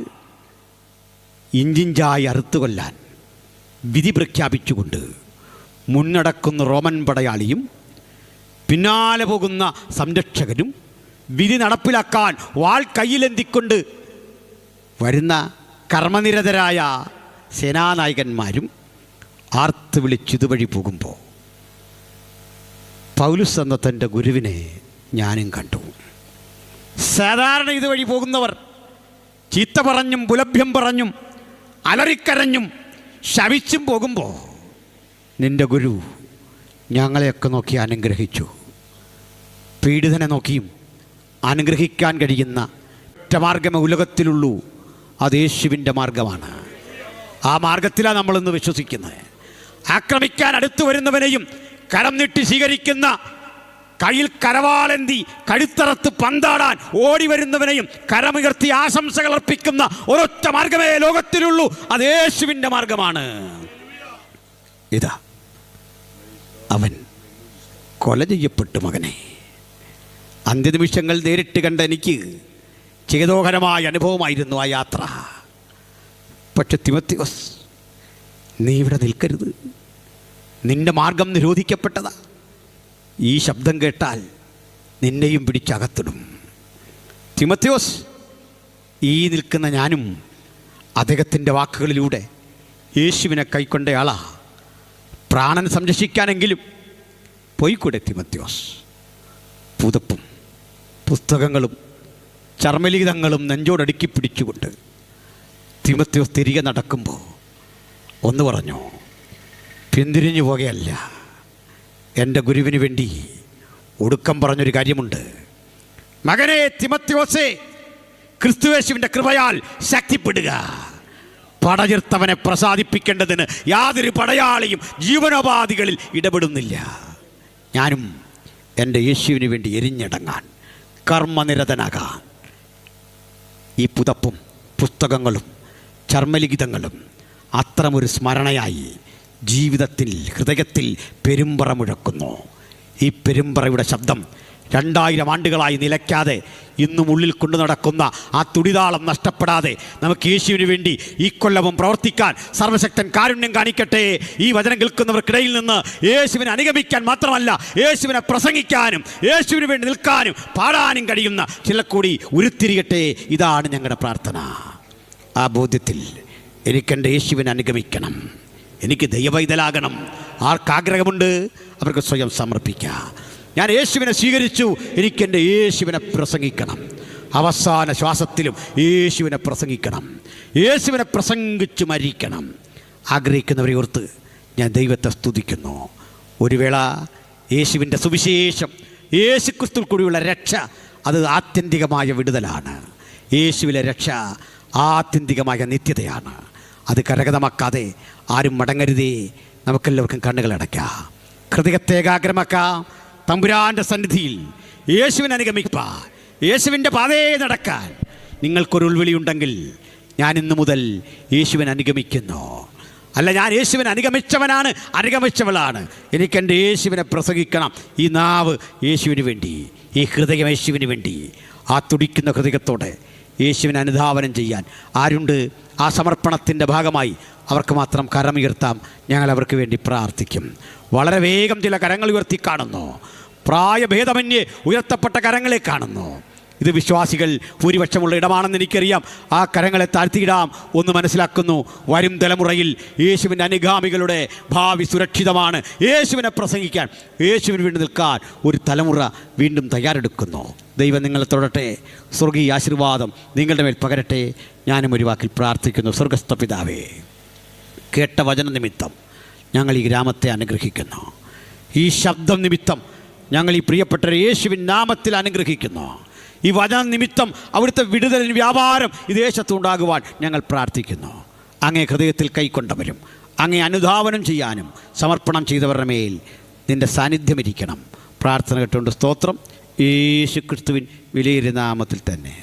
ഇഞ്ചിഞ്ചായി അറുത്തു കൊല്ലാൻ വിധി പ്രഖ്യാപിച്ചുകൊണ്ട് മുന്നടക്കുന്ന റോമൻ പടയാളിയും പിന്നാലെ പോകുന്ന സംരക്ഷകരും വിധി നടപ്പിലാക്കാൻ വാൾ കയ്യിലെന്തിക്കൊണ്ട് വരുന്ന കർമ്മനിരതരായ സേനാനായകന്മാരും ആർത്ത് വിളിച്ചിതുവഴി പോകുമ്പോൾ പൗലോസ് എന്ന തൻ്റെ ഗുരുവിനെ ഞാനും കണ്ടു. സാധാരണ ഇതുവഴി പോകുന്നവർ ചീത്ത പറഞ്ഞും പുലഭ്യം പറഞ്ഞും അലറിക്കരഞ്ഞും ശപിച്ചും പോകുമ്പോൾ നിൻ്റെ ഗുരു ഞങ്ങളെയൊക്കെ നോക്കി അനുഗ്രഹിച്ചു. പീഡിതനെ നോക്കിയും അനുഗ്രഹിക്കാൻ കഴിയുന്ന ഒറ്റ മാർഗമേ ഉലകത്തിലുള്ളൂ, അത് യേശുവിൻ്റെ മാർഗമാണ്. ആ മാർഗത്തിലാണ് നമ്മളിന്ന് വിശ്വസിക്കുന്നത്. ആക്രമിക്കാൻ അടുത്തു വരുന്നവനെയും കരം നീട്ടി സ്വീകരിക്കുന്ന, കയ്യിൽ കരവാളെന്തി കഴുത്തറത്ത് പന്താടാൻ ഓടി വരുന്നവനെയും കരമുയർത്തി ആശംസകൾ അർപ്പിക്കുന്ന ഒരൊറ്റ മാർഗമേ ലോകത്തിലുള്ളൂ, അത് യേശുവിൻ്റെ മാർഗമാണ്. ഇതാ അവൻ കൊല ചെയ്യപ്പെട്ടു. മകനെ, അന്ത്യനിമിഷങ്ങൾ നേരിട്ട് കണ്ട എനിക്ക് ചേതോഹരമായ അനുഭവമായിരുന്നു ആ യാത്ര. പക്ഷെ തിമോത്തിയോസ്, നീ ഇവിടെ നിൽക്കരുത്. നിന്റെ മാർഗം നിരോധിക്കപ്പെട്ടതാ. ഈ ശബ്ദം കേട്ടാൽ നിന്നെയും പിടിച്ചകത്തിടും. തിമോത്തിയോസ്, ഈ നിൽക്കുന്ന ഞാനും അദ്ദേഹത്തിൻ്റെ വാക്കുകളിലൂടെ യേശുവിനെ കൈക്കൊണ്ടയാളാ. പ്രാണൻ സംരക്ഷിക്കാനെങ്കിലും പോയിക്കൂടെ തിമോത്തിയോസ്? പുതപ്പും പുസ്തകങ്ങളും ചർമ്മലിഖിതങ്ങളും നെഞ്ചോടടുക്കി പിടിച്ചുകൊണ്ട് തിമോത്തിയോസ് തിരികെ നടക്കുമ്പോൾ ഒന്ന് പറഞ്ഞു, പിന്തിരിഞ്ഞു പോകുകയല്ല. എൻ്റെ ഗുരുവിന് വേണ്ടി ഒടുക്കം പറഞ്ഞൊരു കാര്യമുണ്ട്. മകനെ തിമോത്തിയോസേ, ക്രിസ്തുയേശുവിൻ്റെ കൃപയാൽ ശക്തിപ്പെടുക. പടചിർത്തവനെ പ്രസാദിപ്പിക്കേണ്ടതിന് യാതൊരു പടയാളിയും ജീവനോപാധികളിൽ ഇടപെടുന്നില്ല. ഞാനും എൻ്റെ യേശുവിന് വേണ്ടി എരിഞ്ഞടങ്ങാൻ, കർമ്മനിരതനാകാൻ ഈ പുതപ്പും പുസ്തകങ്ങളും ചർമ്മലിഖിതങ്ങളും അത്തരമൊരു സ്മരണയായി ജീവിതത്തിൽ, ഹൃദയത്തിൽ പെരുമ്പറ മുഴക്കുന്നു. ഈ പെരുമ്പറയുടെ ശബ്ദം 2000 ആണ്ടുകളായി നിലയ്ക്കാതെ ഇന്നും ഉള്ളിൽ കൊണ്ടു നടക്കുന്ന ആ തുടിതാളം നഷ്ടപ്പെടാതെ നമുക്ക് യേശുവിന് വേണ്ടി ഈ കൊല്ലവും പ്രവർത്തിക്കാൻ സർവശക്തൻ കാരുണ്യം കാണിക്കട്ടെ. ഈ വചനം കേൾക്കുന്നവർക്കിടയിൽ നിന്ന് യേശുവിനെ അനുഗമിക്കാൻ മാത്രമല്ല, യേശുവിനെ പ്രസംഗിക്കാനും യേശുവിന് വേണ്ടി നിൽക്കാനും പാടാനും കഴിയുന്ന ചില കൂടി ഉരുത്തിരിയട്ടെ. ഇതാണ് ഞങ്ങളുടെ പ്രാർത്ഥന. ആ ബോധ്യത്തിൽ എനിക്കെൻ്റെ യേശുവിനെ അനുഗമിക്കണം, എനിക്ക് ദൈവവൈതലാകണം. ആർക്കാഗ്രഹമുണ്ട് അവർക്ക് സ്വയം സമർപ്പിക്കാം. ഞാൻ യേശുവിനെ സ്വീകരിച്ചു, എനിക്കെൻ്റെ യേശുവിനെ പ്രസംഗിക്കണം. അവസാന ശ്വാസത്തിലും യേശുവിനെ പ്രസംഗിക്കണം, യേശുവിനെ പ്രസംഗിച്ച് മരിക്കണം. ആഗ്രഹിക്കുന്നവരെ ഓർത്ത് ഞാൻ ദൈവത്തെ സ്തുതിക്കുന്നു. ഒരു വേള യേശുവിൻ്റെ സുവിശേഷം, യേശുക്രിസ്തുവിൽ കൂടിയുള്ള രക്ഷ, അത് ആത്യന്തികമായ വിടുതലാണ്. യേശുവിലെ രക്ഷ ആത്യന്തികമായ നിത്യതയാണ്. അത് കരഗതമാക്കാതെ ആരും മടങ്ങരുതേ. നമുക്കെല്ലാവർക്കും കണ്ണുകളടയ്ക്കാം, ഹൃദയത്തെ ഏകാഗ്രമാക്കാം. തമ്പുരാൻ്റെ സന്നിധിയിൽ യേശുവിനെ അനുഗമിക്കാൻ, യേശുവിൻ്റെ പാതയെ നടക്കാൻ നിങ്ങൾക്കൊരു ഉൾവിളിയുണ്ടെങ്കിൽ, ഞാൻ ഇന്നു മുതൽ യേശുവിനെ അനുഗമിക്കുന്നു. അല്ല, ഞാൻ യേശുവിനെ അനുഗമിച്ചവനാണ്, അനുഗമിച്ചവളാണ്, എനിക്കെൻ്റെ യേശുവിനെ പ്രസംഗിക്കണം. ഈ നാവ് യേശുവിന് വേണ്ടി, ഈ ഹൃദയം യേശുവിന് വേണ്ടി. ആ തുടിക്കുന്ന ഹൃദയത്തോടെ യേശുവിനെ അനുധാവനം ചെയ്യാൻ ആരുണ്ട്? ആ സമർപ്പണത്തിൻ്റെ ഭാഗമായി അവർക്ക് മാത്രം കരമുയർത്താം. ഞങ്ങൾ അവർക്ക് വേണ്ടി പ്രാർത്ഥിക്കും. വളരെ വേഗം ചില കരങ്ങൾ ഉയർത്തി കാണുന്നു. പ്രായഭേദമന്യേ ഉയർത്തപ്പെട്ട കരങ്ങളെ കാണുന്നു. ഇത് വിശ്വാസികൾ ഭൂരിപക്ഷമുള്ള ഇടമാണെന്ന് എനിക്കറിയാം. ആ കരങ്ങളെ താഴ്ത്തിയിടാം. ഒന്ന് മനസ്സിലാക്കുന്നു, വരും തലമുറയിൽ യേശുവിൻ്റെ അനുഗാമികളുടെ ഭാവി സുരക്ഷിതമാണ്. യേശുവിനെ പ്രസംഗിക്കാൻ, യേശുവിന് വേണ്ടി നിൽക്കാൻ ഒരു തലമുറ വീണ്ടും തയ്യാറെടുക്കുന്നു. ദൈവം നിങ്ങളെ തൊടട്ടെ, സ്വർഗീയ ആശീർവാദം നിങ്ങളുടെ മേൽ പകരട്ടെ. ഞാനും ഒരു വാക്കിൽ പ്രാർത്ഥിക്കുന്നു. സ്വർഗസ്ഥ പിതാവേ, കേട്ട വചന നിമിത്തം ഞങ്ങൾ ഈ ഗ്രാമത്തെ അനുഗ്രഹിക്കുന്നു. ഈ ശബ്ദം നിമിത്തം ഞങ്ങൾ ഈ പ്രിയപ്പെട്ട യേശുവിൻ നാമത്തിൽ അനുഗ്രഹിക്കുന്നു. ഈ വചന നിമിത്തം അവിടുത്തെ വിടുതലിന് വ്യാപാരം ഈ ദേശത്തുണ്ടാകുവാൻ ഞങ്ങൾ പ്രാർത്ഥിക്കുന്നു. അങ്ങേ ഹൃദയത്തിൽ കൈക്കൊണ്ടവരും അങ്ങേ അനുധാവനം ചെയ്യാനും സമർപ്പണം ചെയ്തവരുടെ മേൽ നിൻ്റെ സാന്നിധ്യം ഇരിക്കണം. പ്രാർത്ഥന കേട്ടുകൊണ്ട് സ്തോത്രം. യേശു ക്രിസ്തുവിൻ വിലയേറിയ നാമത്തിൽ തന്നെ.